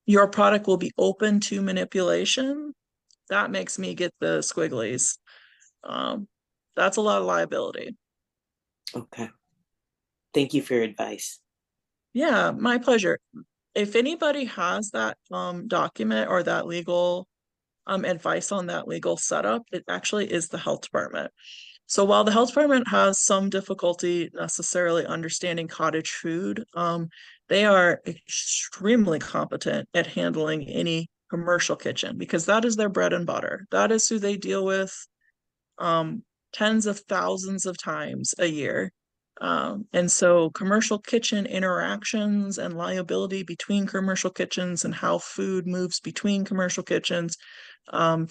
your product will be open to manipulation, that makes me get the squigglies. That's a lot of liability. Okay. Thank you for your advice. Yeah, my pleasure. If anybody has that document or that legal advice on that legal setup, it actually is the health department. So while the health department has some difficulty necessarily understanding cottage food, they are extremely competent at handling any commercial kitchen because that is their bread and butter. That is who they deal with tens of thousands of times a year. And so commercial kitchen interactions and liability between commercial kitchens and how food moves between commercial kitchens,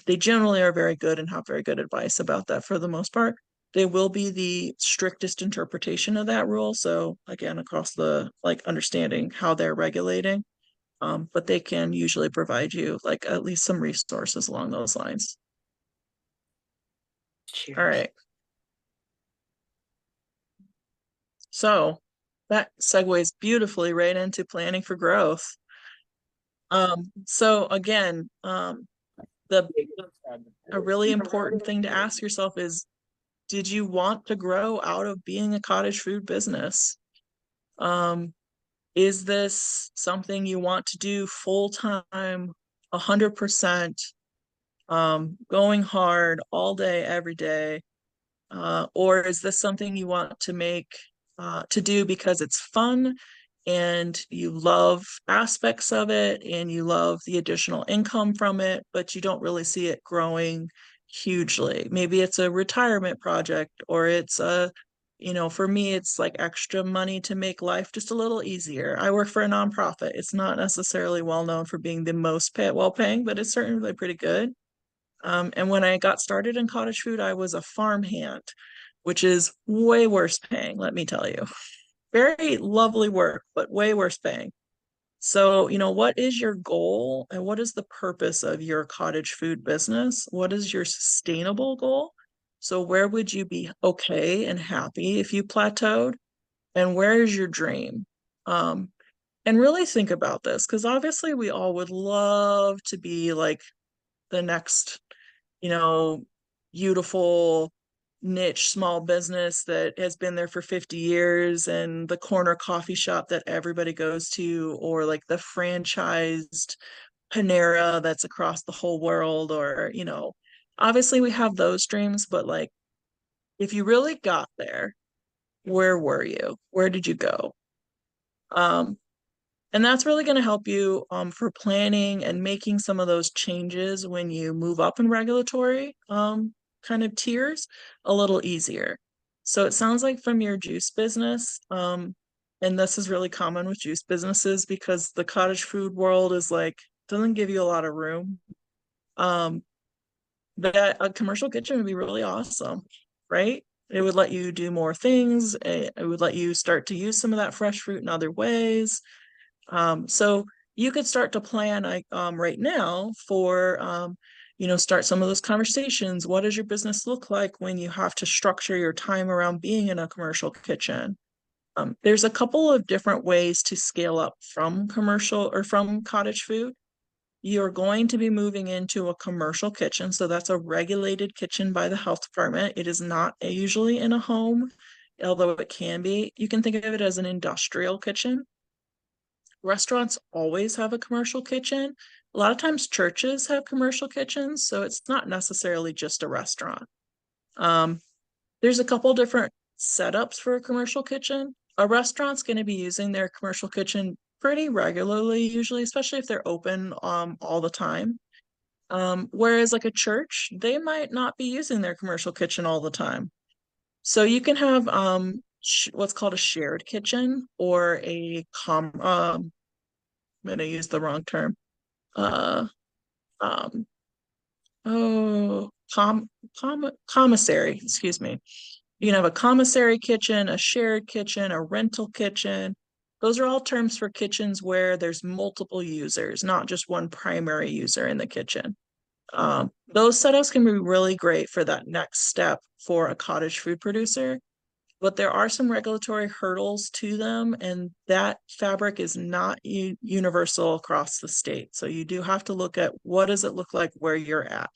they generally are very good and have very good advice about that for the most part. They will be the strictest interpretation of that rule. So again, across the understanding how they're regulating, but they can usually provide you at least some resources along those lines. Cheers. All right. So that segues beautifully right into planning for growth. So again, a really important thing to ask yourself is, did you want to grow out of being a cottage food business? Is this something you want to do full time, 100%, going hard all day, every day? Or is this something you want to do because it's fun and you love aspects of it and you love the additional income from it, but you don't really see it growing hugely? Maybe it's a retirement project, or it's for me, it's like extra money to make life just a little easier. I work for a nonprofit. It's not necessarily well known for being the most well-paying, but it's certainly pretty good. And when I got started in cottage food, I was a farmhand, which is way worse paying, let me tell you. Very lovely work, but way worse paying. So, what is your goal and what is the purpose of your cottage food business? What is your sustainable goal? So, where would you be okay and happy if you plateaued? And where is your dream? And really think about this, because obviously we all would love to be like the next beautiful niche small business that has been there for 50 years and the corner coffee shop that everybody goes to, or like the franchised Panera that's across the whole world, or obviously we have those dreams, but like if you really got there, where were you? Where did you go? And that's really going to help you for planning and making some of those changes when you move up in regulatory kind of tiers a little easier. So it sounds like from your juice business, and this is really common with juice businesses because the cottage food world doesn't give you a lot of room. That a commercial kitchen would be really awesome, right? It would let you do more things. It would let you start to use some of that fresh fruit in other ways. So you could start to plan right now for, start some of those conversations. What does your business look like when you have to structure your time around being in a commercial kitchen? There's a couple of different ways to scale up from commercial or from cottage food. You're going to be moving into a commercial kitchen. So that's a regulated kitchen by the health department. It is not usually in a home, although it can be. You can think of it as an industrial kitchen. Restaurants always have a commercial kitchen. A lot of times churches have commercial kitchens, so it's not necessarily just a restaurant. There's a couple different setups for a commercial kitchen. a restaurant's going to be using their commercial kitchen pretty regularly, usually, especially if they're open all the time. Whereas like a church, they might not be using their commercial kitchen all the time. So you can have what's called a shared kitchen or I'm gonna use the wrong term. Uh um oh commissary, excuse me. You can have a commissary kitchen, a shared kitchen, a rental kitchen. Those are all terms for kitchens where there's multiple users, not just one primary user in the kitchen. Those setups can be really great for that next step for a cottage food producer, but there are some regulatory hurdles to them, and that fabric is not universal across the state. So you do have to look at what does it look like where you're at.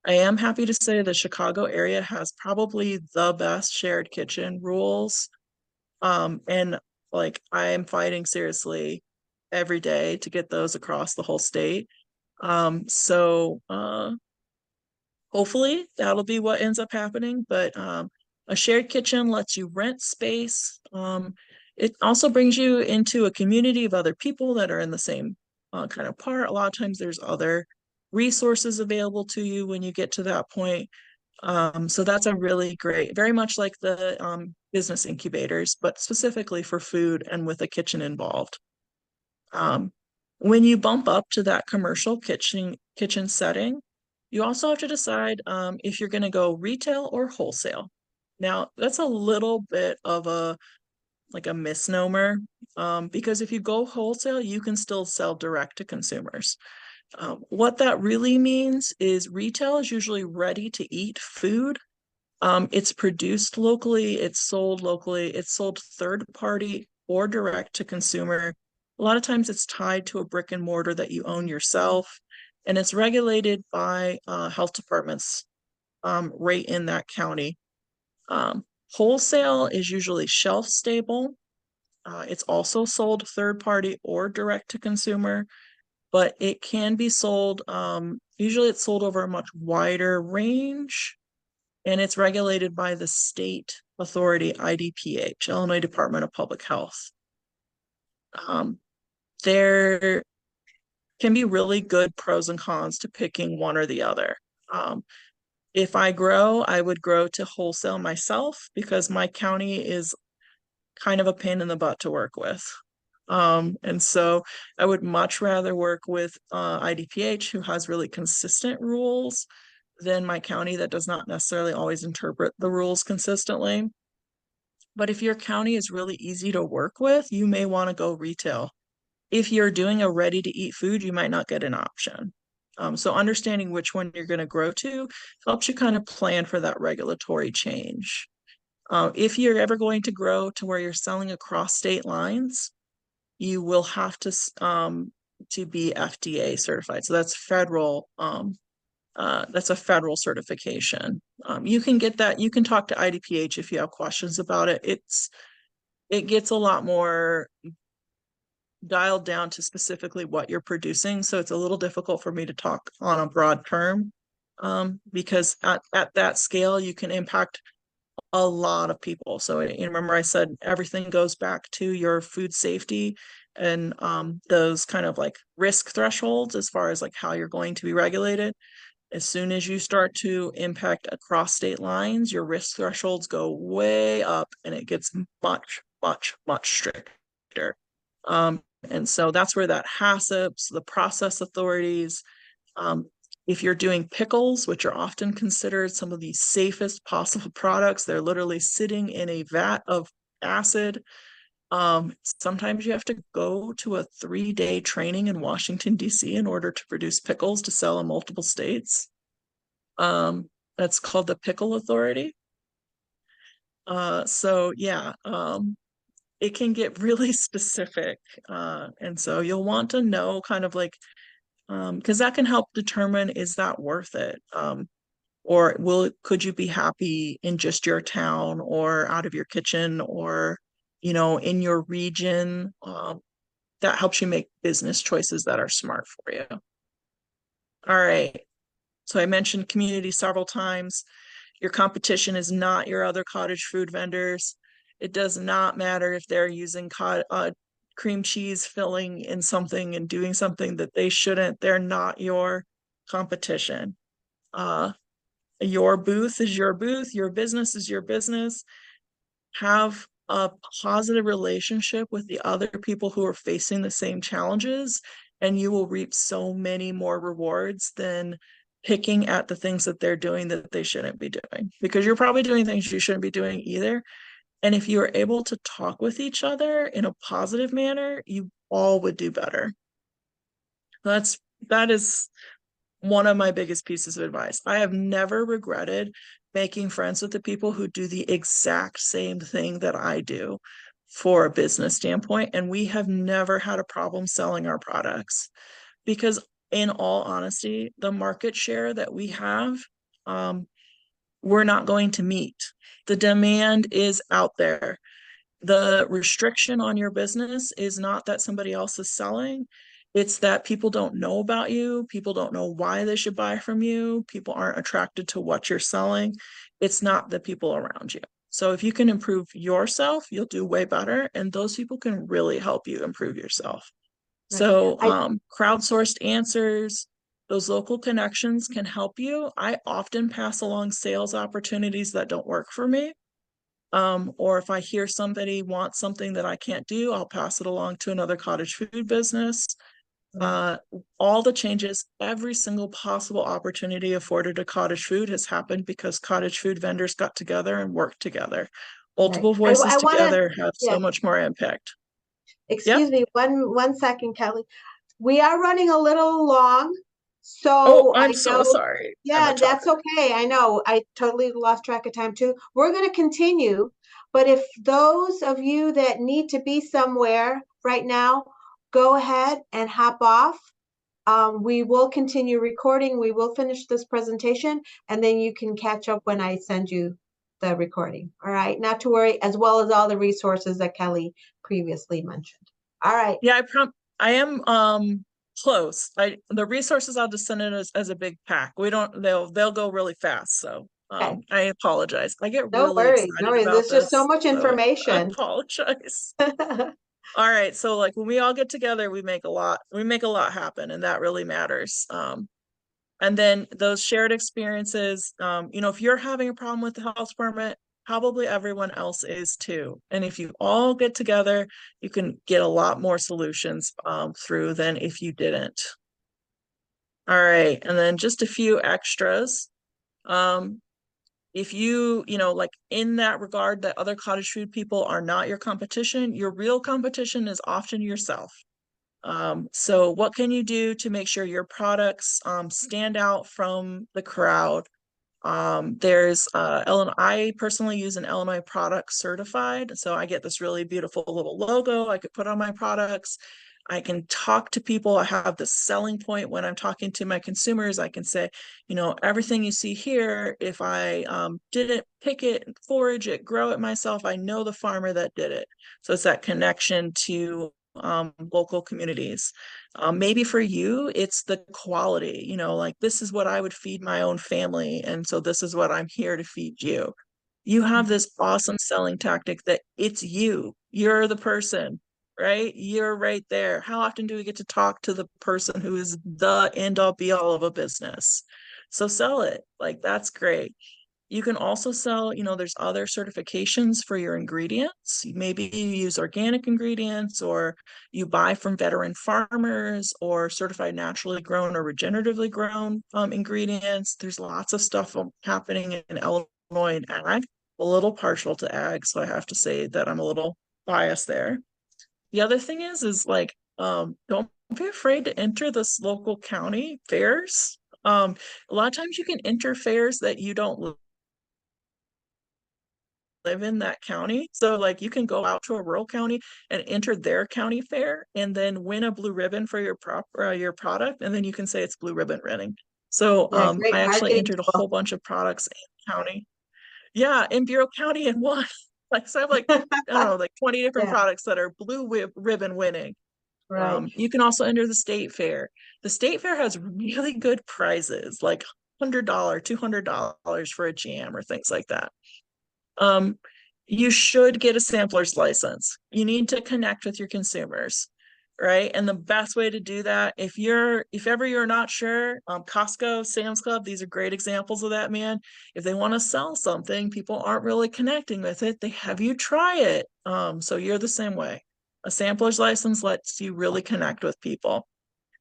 I am happy to say the Chicago area has probably the best shared kitchen rules. And like I am fighting seriously every day to get those across the whole state. Hopefully that'll be what ends up happening. But a shared kitchen lets you rent space. It also brings you into a community of other people that are in the same kind of part. A lot of times there's other resources available to you when you get to that point. So that's a really great, very much like the business incubators, but specifically for food and with a kitchen involved. Um, when you bump up to that commercial kitchen setting, you also have to decide if you're going to go retail or wholesale. Now, that's a little bit of a like a misnomer because if you go wholesale, you can still sell direct to consumers. What that really means is retail is usually ready to eat food. It's produced locally, it's sold locally, it's sold third party or direct to consumer. A lot of times it's tied to a brick and mortar that you own yourself, and it's regulated by health departments right in that county. Wholesale is usually shelf stable. It's also sold third party or direct to consumer, but it can be sold, usually it's sold over a much wider range, and it's regulated by the state authority, IDPH, Illinois Department of Public Health. There can be really good pros and cons to picking one or the other. If I grow, I would grow to wholesale myself because my county is kind of a pain in the butt to work with. And so I would much rather work with IDPH, who has really consistent rules, than my county that does not necessarily always interpret the rules consistently. But if your county is really easy to work with, you may want to go retail. If you're doing a ready to eat food, you might not get an option. So understanding which one you're going to grow to helps you kind of plan for that regulatory change. If you're ever going to grow to where you're selling across state lines, you will have to be FDA certified. So that's federal. That's a federal certification. You can get that. You can talk to IDPH if you have questions about it. It gets a lot more dialed down to specifically what you're producing. So it's a little difficult for me to talk on a broad term because at that scale, you can impact a lot of people. So you remember I said everything goes back to your food safety and those kind of like risk thresholds as far as like how you're going to be regulated. As soon as you start to impact across state lines, your risk thresholds go way up and it gets much, much, much stricter. And so that's where that HACCPs, the process authorities, if you're doing pickles, which are often considered some of the safest possible products, they're literally sitting in a vat of acid. Sometimes you have to go to a 3-day training in Washington, D.C. in order to produce pickles to sell in multiple states. That's called the Pickle Authority. So yeah, it can get really specific. And so you'll want to know kind of like, because that can help determine, is that worth it? Or could you be happy in just your town or out of your kitchen or, in your region? That helps you make business choices that are smart for you. All right. So I mentioned community several times. Your competition is not your other cottage food vendors. It does not matter if they're using cream cheese filling in something and doing something that they shouldn't. They're not your competition. Your booth is your booth, your business is your business. Have a positive relationship with the other people who are facing the same challenges, and you will reap so many more rewards than picking at the things that they're doing that they shouldn't be doing, because you're probably doing things you shouldn't be doing either. And if you are able to talk with each other in a positive manner, you all would do better. That is one of my biggest pieces of advice. I have never regretted making friends with the people who do the exact same thing that I do for a business standpoint. And we have never had a problem selling our products, because in all honesty, the market share that we have, we're not going to meet. The demand is out there. The restriction on your business is not that somebody else is selling. It's that people don't know about you. People don't know why they should buy from you. People aren't attracted to what you're selling. It's not the people around you. So if you can improve yourself, you'll do way better. And those people can really help you improve yourself. Right. So crowdsourced answers, those local connections can help you. I often pass along sales opportunities that don't work for me. Or if I hear somebody wants something that I can't do, I'll pass it along to another cottage food business. All the changes, every single possible opportunity afforded to cottage food has happened because cottage food vendors got together and worked together. Multiple voices I wanna, together have yeah, so much more impact. excuse me, one second, Kelly. We are running a little long, Oh, so I'm I so know, sorry. I'm a yeah, that's talker. okay. I know. I totally lost track of time too. We're going to continue, but if those of you that need to be somewhere right now, go ahead and hop off. We will continue recording. We will finish this presentation, and then you can catch up when I send you the recording. All right, not to worry, as well as all the resources that Kelly previously mentioned. All right. Yeah, I am close. The resources I'll just send it as a big pack. They'll go really fast. So Okay. I apologize. I get No really worries. No excited worries. about There's just so this. much So I information. apologize. All right. So like when we all get together, we make a lot happen, and that really matters. And then those shared experiences, if you're having a problem with the health department, probably everyone else is too. And if you all get together, you can get a lot more solutions through than if you didn't. All right. And then just a few extras. If like in that regard, that other cottage food people are not your competition, your real competition is often yourself. So what can you do to make sure your products stand out from the crowd? There's I personally use an Illinois product certified, so I get this really beautiful little logo I could put on my products. I can talk to people. I have the selling point when I'm talking to my consumers. I can say, everything you see here, if I didn't pick it, forage it, grow it myself, I know the farmer that did it. So it's that connection to local communities. Maybe for you, it's the quality, like this is what I would feed my own family. And so this is what I'm here to feed you. You have this awesome selling tactic that it's you. You're the person, right? You're right there. How often do we get to talk to the person who is the end all be all of a business? So sell it. Like that's great. You can also sell, there's other certifications for your ingredients. Maybe you use organic ingredients, or you buy from veteran farmers, or certified naturally grown or regeneratively grown ingredients. There's lots of stuff happening in Illinois and ag. A little partial to ag, so I have to say that I'm a little biased there. The other thing is like, don't be afraid to enter this local county fairs. A lot of times you can enter fairs that you don't live in that county. So like you can go out to a rural county and enter their county fair and then win a blue ribbon for your product, and then you can say it's blue ribbon winning. So Yeah, great I actually marketing entered a tool. whole bunch of products in county. Yeah, in Bureau County and won. Like so I have like I don't know, like 20 different Yeah, products that are blue ribbon winning. right. You can also enter the state fair. The state fair has really good prizes, like $100, $200 for a jam or things like that. you should get a sampler's license. You need to connect with your consumers, right? And the best way to do that, if ever you're not sure, Costco, Sam's Club, these are great examples of that, man. If they want to sell something, people aren't really connecting with it, they have you try it. So you're the same way. A sampler's license lets you really connect with people.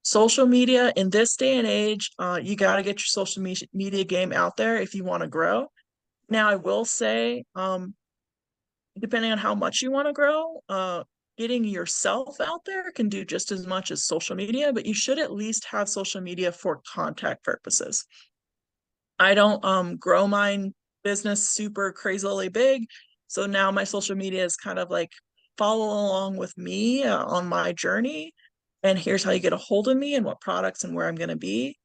Social media in this day and age, you got to get your social media game out there if you want to grow. Now, I will say, depending on how much you want to grow, getting yourself out there can do just as much as social media, but you should at least have social media for contact purposes. I don't grow my business super crazily big, so now my social media is kind of like follow along with me on my journey, and here's how you get a hold of me and what products and where I'm going to be.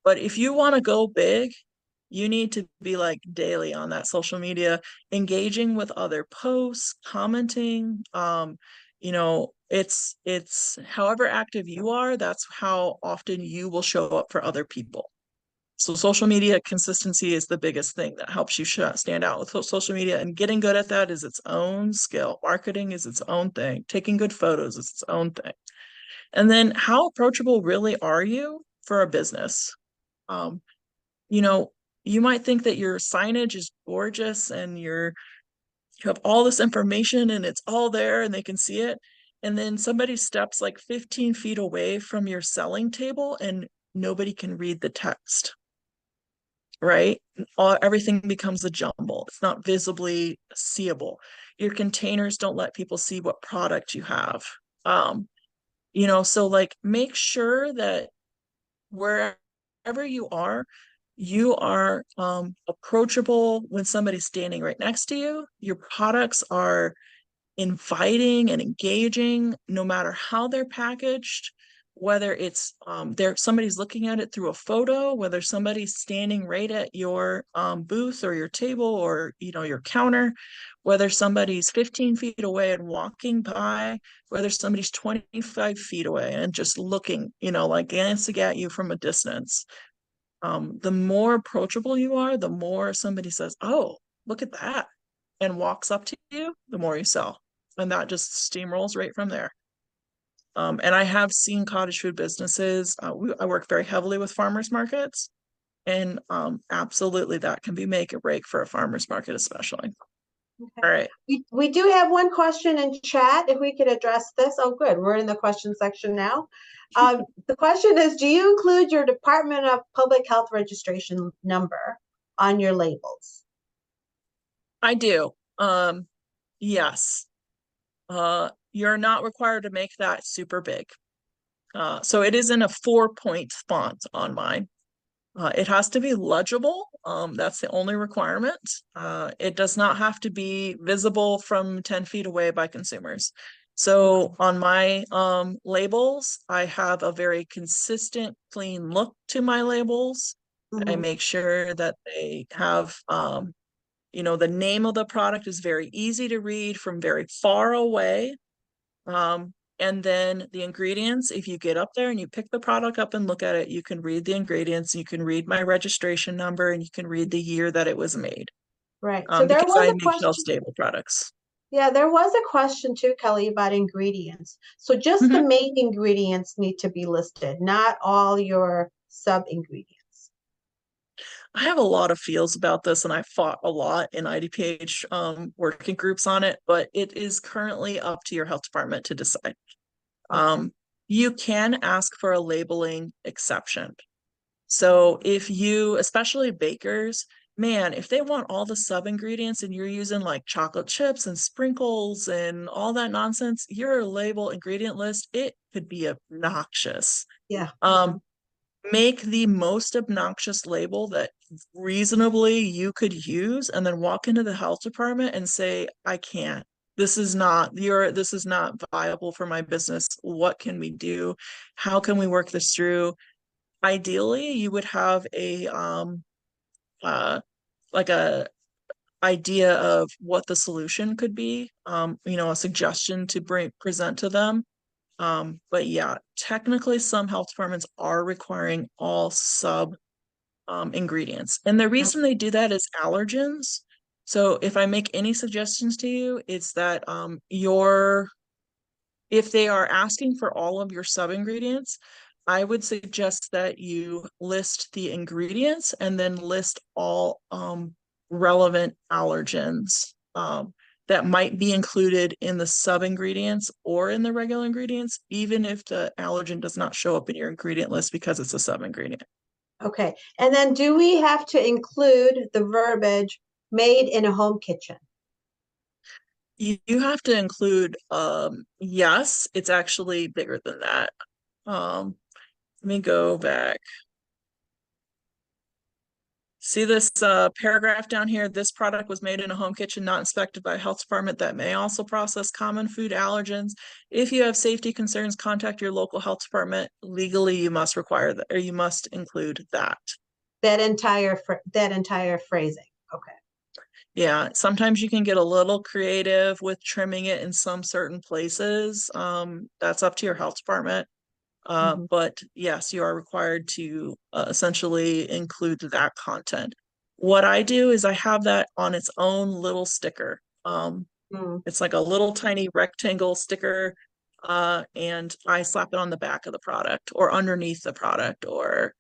But if you want to go big, you need to be like daily on that social media, engaging with other posts, commenting. It's however active you are, that's how often you will show up for other people. So social media consistency is the biggest thing that helps you stand out with social media, and getting good at that is its own skill. Marketing is its own thing. Taking good photos is its own thing. And then how approachable really are you for a business? Um, you know, you might think that your signage is gorgeous and you have all this information and it's all there and they can see it. And then somebody steps like 15 feet away from your selling table and nobody can read the text, right? Everything becomes a jumble. It's not visibly seeable. Your containers don't let people see what product you have. Um, so like make sure that wherever you are approachable when somebody's standing right next to you. Your products are inviting and engaging, no matter how they're packaged, whether it's somebody's looking at it through a photo, whether somebody's standing right at your booth or your table or your counter, whether somebody's 15 feet away and walking by, whether somebody's 25 feet away and just looking, like glancing at you from a distance. The more approachable you are, the more somebody says, "Oh, look at that," and walks up to you, the more you sell. And that just steamrolls right from there. And I have seen cottage food businesses. I work very heavily with farmers markets, and absolutely that can be make or break for a farmers market, especially. Okay. All right. We do have one question in chat, if we could address this. Oh, good. We're in the question section now. The question is, do you include your Department of Public Health registration number on your labels? I do. Yes. You're not required to make that super big. So it is in a 4-point font on mine. It has to be legible. That's the only requirement. It does not have to be visible from 10 feet away by consumers. So on my labels, I have a very consistent, clean look to my labels. I make sure that they have, the name of the product is very easy to read from very far away. And then the ingredients, if you get up there and you pick the product up and look at it, you can read the ingredients, you can read my registration number, and you can read the year that it was made. Right. So there Because was I a make question. shelf-stable products. Yeah, there was a question too, Kelly, about ingredients. So just the main ingredients need to be listed, not all your sub-ingredients. I have a lot of feels about this, and I fought a lot in IDPH working groups on it, but it is currently up to your health department to decide. You can ask for a labeling exception. So if you, especially bakers, man, if they want all the sub ingredients and you're using like chocolate chips and sprinkles and all that nonsense, your label ingredient list, it could be obnoxious. Yeah. Make the most obnoxious label that reasonably you could use, and then walk into the health department and say, I can't. This is not viable for my business. What can we do? How can we work this through? Ideally, you would have a like a idea of what the solution could be, a suggestion to present to them. But yeah, technically some health departments are requiring all sub ingredients. And the reason they do that is allergens. So if I make any suggestions to you, it's that if they are asking for all of your sub-ingredients, I would suggest that you list the ingredients and then list all relevant allergens that might be included in the sub-ingredients or in the regular ingredients, even if the allergen does not show up in your ingredient list because it's a sub-ingredient. Okay. And then do we have to include the verbiage made in a home kitchen? You have to include, yes, it's actually bigger than that. Let me go back. See this paragraph down here? This product was made in a home kitchen not inspected by a health department that may also process common food allergens. If you have safety concerns, contact your local health department. Legally, you must require that, or you must include that. That entire phrasing. Okay. Yeah, sometimes you can get a little creative with trimming it in some certain places. That's up to your health department. Mhm. But yes, you are required to essentially include that content. What I do is I have that on its own little sticker. Mm. It's like a little tiny rectangle sticker, and I slap it on the back of the product or underneath the product, or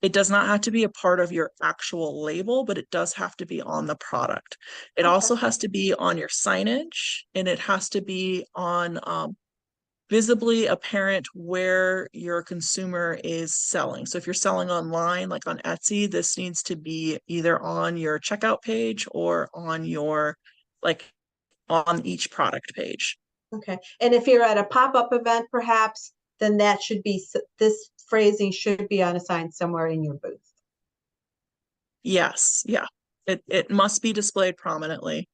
it does not have to be a part of your actual label, but it does have to be on the product. It Okay. also has to be on your signage, and it has to be on visibly apparent where your consumer is selling. So if you're selling online, like on Etsy, this needs to be either on your checkout page or on your, like, on each product page. Okay. And if you're at a pop-up event, perhaps, then that should be, this phrasing should be on a sign somewhere in your booth. Yes, yeah. It must be displayed prominently.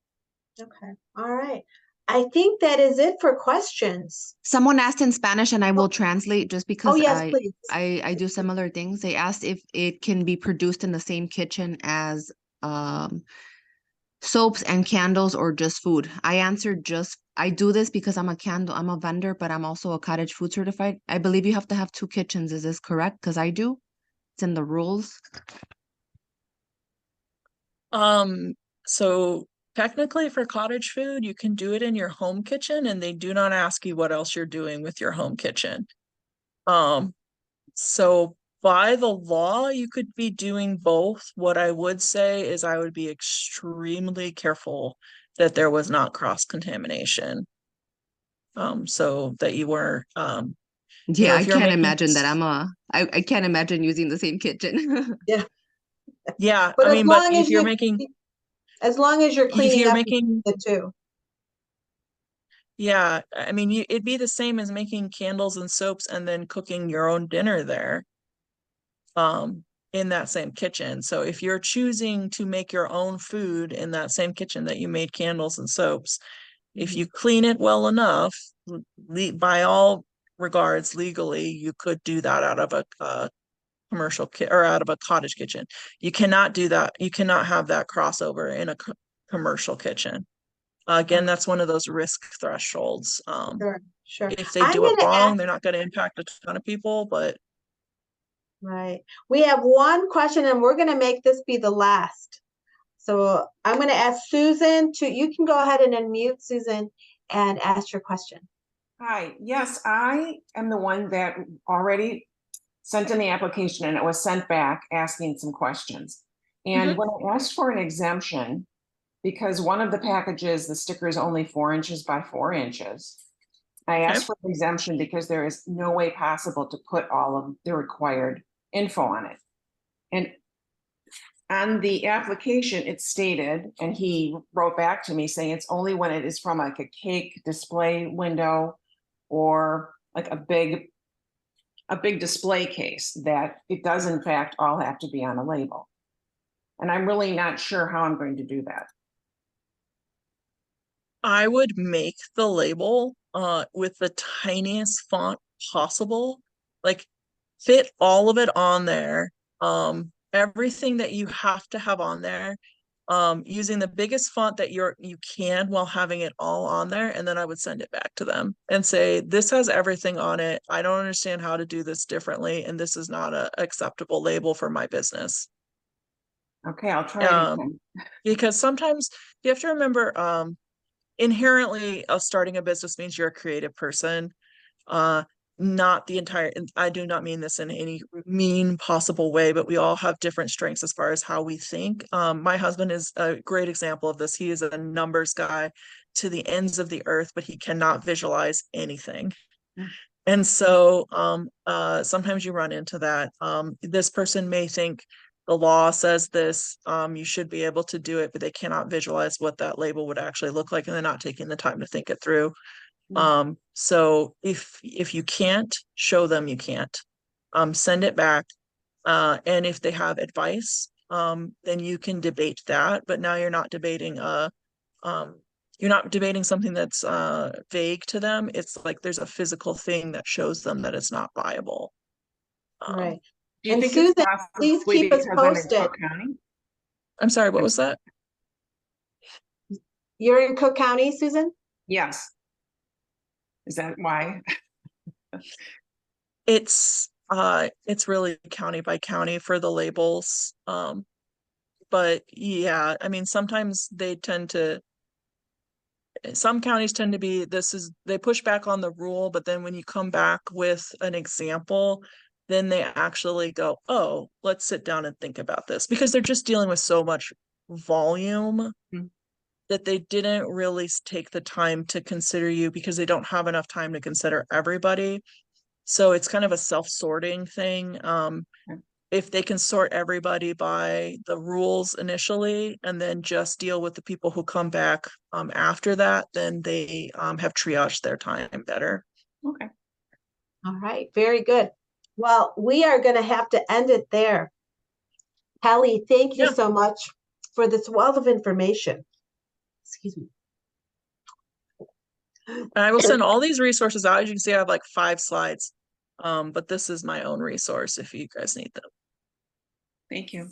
Okay. All right. I think that is it for questions. Someone asked in Spanish, and I will translate just Oh, because yes, please. I do similar things. They asked if it can be produced in the same kitchen as soaps and candles or just food. I answered just I do this because I'm a vendor, but I'm also a cottage food certified. I believe you have to have two kitchens. Is this correct? Because I do. It's in the rules. So technically for cottage food, you can do it in your home kitchen and they do not ask you what else you're doing with your home kitchen. So by the law, you could be doing both. What I would say is I would be extremely careful that there was not cross-contamination. So that you were, Yeah, I if you're can't making, imagine that I can't imagine using the same kitchen. Yeah. yeah, But I mean, but if you're as long as you're if cleaning you're up making, the two. yeah, I mean, it'd be the same as making candles and soaps and then cooking your own dinner there. In that same kitchen. So if you're choosing to make your own food in that same kitchen that you made candles and soaps, if you clean it well enough, by all regards, legally, you could do that out of a commercial kit or out of a cottage kitchen. You cannot do that. You cannot have that crossover in a commercial kitchen. Oh, Again, that's one of those risk thresholds. sure, sure. If they I'm do it going to wrong, ask, they're not going to impact a ton of people, but right. We have one question and we're going to make this be the last. So I'm going to ask Susan you can go ahead and unmute Susan and ask your question. Hi, yes, I am the one that already sent in the application and it was sent back asking some questions. And when I asked for an exemption, because one of the packages, the sticker is only 4 inches by 4 inches, I asked for an exemption because there is no way possible to put all of the required info on it. And on the application, it stated, and he wrote back to me saying it's only when it is from like a cake display window or like a big display case that it does in fact all have to be on a label. And I'm really not sure how I'm going to do that. I would make the label with the tiniest font possible. Like fit all of it on there. Everything that you have to have on there. Using the biggest font that you can while having it all on there, and then I would send it back to them and say, this has everything on it. I don't understand how to do this differently, and this is not an acceptable label for my business. Okay, I'll try Um, anything. because sometimes you have to remember, inherently, starting a business means you're a creative person. Not the entire, and I do not mean this in any mean possible way, but we all have different strengths as far as how we think. My husband is a great example of this. He is a numbers guy to the ends of the earth, but he cannot visualize anything. And so sometimes you run into that. This person may think the law says this, you should be able to do it, but they cannot visualize what that label would actually look like, and they're not taking the time to think it through. So if you can't, show them you can't. Send it back. And if they have advice, then you can debate that, but now um, you're not debating something that's vague to them. It's like there's a physical thing that shows them that it's not viable. Right. Do you And think it's Susan, please possibly keep us because I'm in posted. Cook County? I'm sorry, what was that? You're in Cook County, Susan? Yes. Is that why? It's really county by county for the labels. But yeah, I mean, sometimes some counties tend to be, they push back on the rule, but then when you come back with an example, then they actually go, oh, let's sit down and think about this, because they're just dealing with so much volume that they didn't really take the time to consider you, because they don't have enough time to consider everybody. So it's kind of a self-sorting thing. If they can sort everybody by the rules initially and then just deal with the people who come back after that, then they have triaged their time better. Okay. All right, very good. Well, we are going to have to end it there. Kelly, thank you Yeah. so much for this wealth of information. Excuse me. And I will send all these resources out. As you can see, I have like 5 slides, but this is my own resource if you guys need them. Thank you.